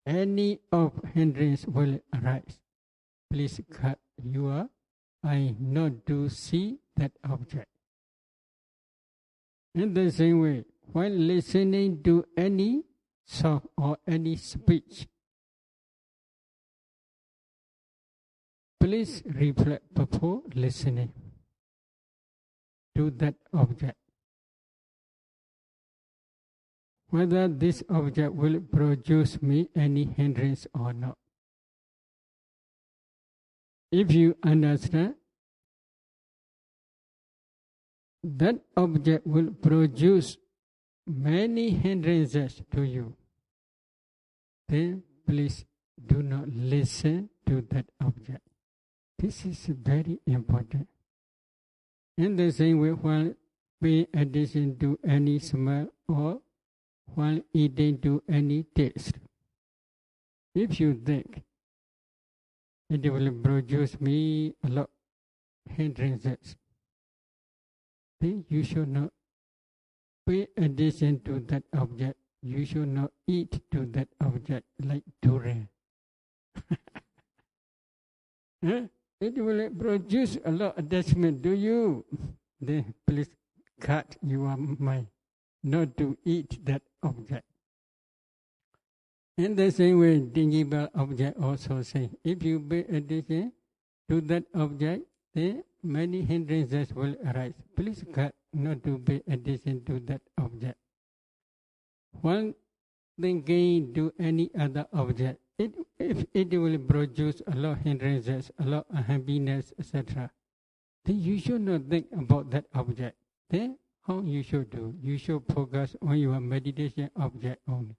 any of hindrance will arise. Please cut your eye not to see that object. In the same way, while listening to any song or any speech, please reflect before listening to that object, whether this object will produce me any hindrance or not. If you understand, that object will produce many hindrances to you, then please do not listen to that object. This is very important. In the same way, while paying attention to any smell or while eating to any taste, if you think it will produce me a lot of hindrances, then you should not pay attention to that object. You should not eat to that object like durian. It will produce a lot of attachment to you. Then please cut your mind not to eat that object. In the same way, tangible object also say, if you pay attention to that object, then many hindrances will arise. Please cut not to pay attention to that object. One thinking to any other object, if it will produce a lot of hindrances, a lot of unhappiness, etc., then you should not think about that object. Then how you should do? You should focus on your meditation object only.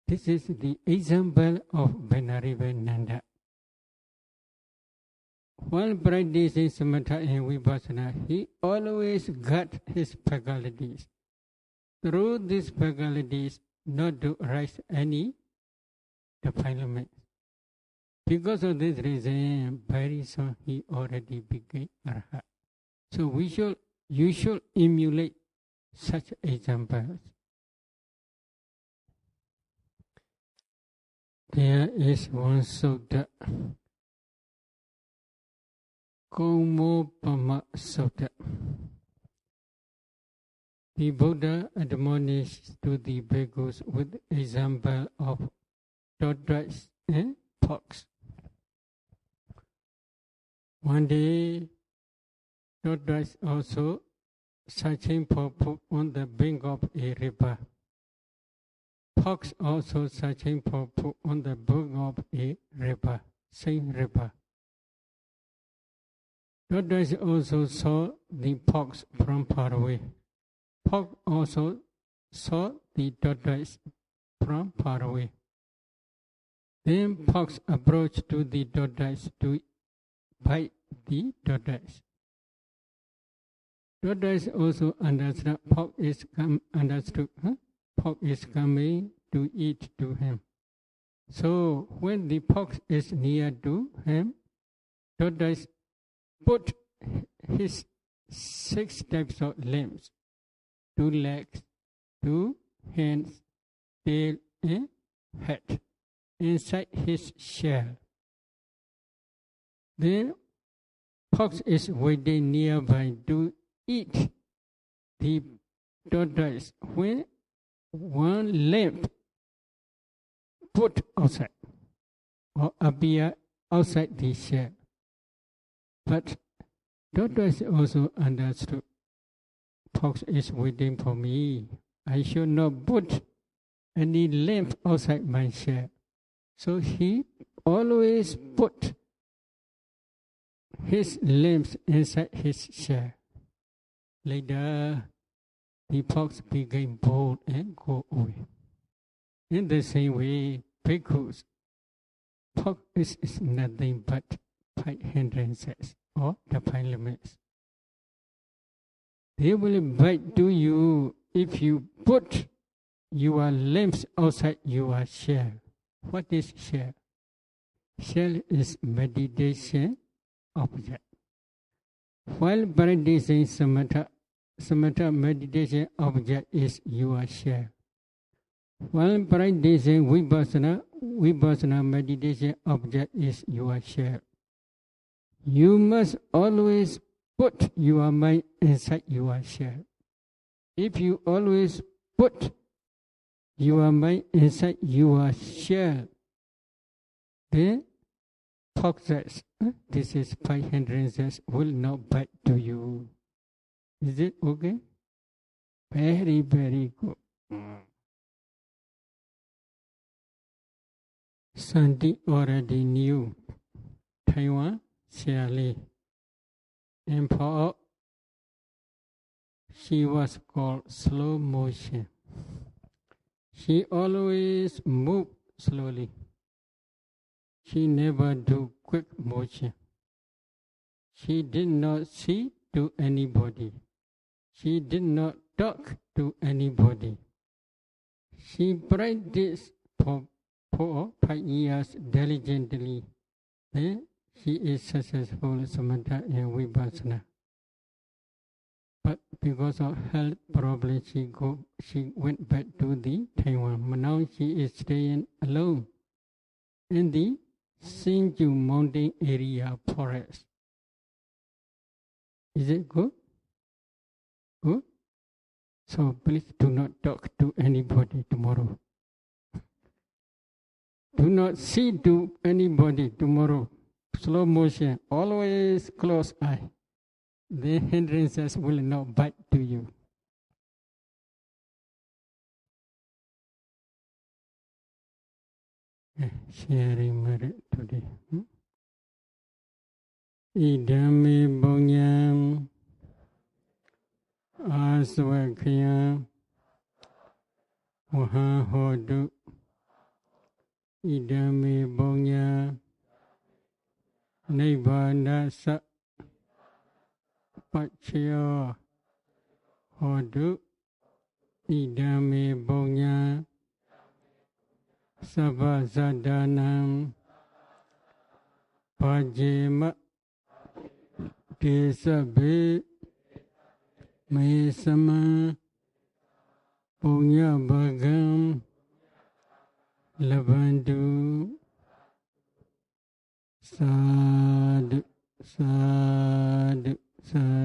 This is the example of Nanda. While practicing samatha and vipassana, he always got his faculties. Through these faculties, not to arise any defilement. Because of this reason, very soon he already became arhat. So you should emulate such examples. There is one sutta, Komopama Sutta. The Buddha admonished to the bhikkhus with example of tortoise and fox. One day, tortoise also searching for food on the bank of a river. Fox also searching for food on the bank of a river, same river. Tortoise also saw the fox from far away. Fox also saw the tortoise from far away. Then fox approached to the tortoise to bite the tortoise. Tortoise also understood fox is coming to eat to him. So when the fox is near to him, tortoise put his 6 types of limbs, 2 legs, 2 hands, tail, and head inside his shell. Then fox is waiting nearby to eat the tortoise when one limb put outside or appear outside the shell. But tortoise also understood fox is waiting for me. I should not put any limb outside my shell. So he always put his limbs inside his shell. Later, the fox became bold and go away. In the same way, bhikkhus, fox is nothing but 5 hindrances or the 5 limits. They will bite to you if you put your limbs outside your shell. What is shell? Shell is meditation object. While practicing samatha meditation object is your shell. While practicing vipassana meditation object is your shell. You must always put your mind inside your shell. If you always put your mind inside your shell, then foxes, this is 5 hindrances, will not bite to you. Is it okay? Very, very good. Santi already knew Taiwan, Siali. And for she was called slow motion. She always moved slowly. She never do quick motion. She did not see to anybody. She did not talk to anybody. She practiced for 4 or 5 years diligently. Then she is successful samatha and vipassana. But because of health problems, she went back to the Taiwan. Now she is staying alone in the Sinju mountain area forest. Is it good? Good? So please do not talk to anybody tomorrow. Do not see to anybody tomorrow. Slow motion, always close eye. The hindrances will not bite to you. Sharing merit today. Idami bonyam aswakhyam waha hodu. Idami bonyam nibbana sa Pachayo hodu. Idami bonyam Sabha Sadanam Pajema Desabe Mesama Punya Bagam Labandu Sadhu Sadhu Sadhu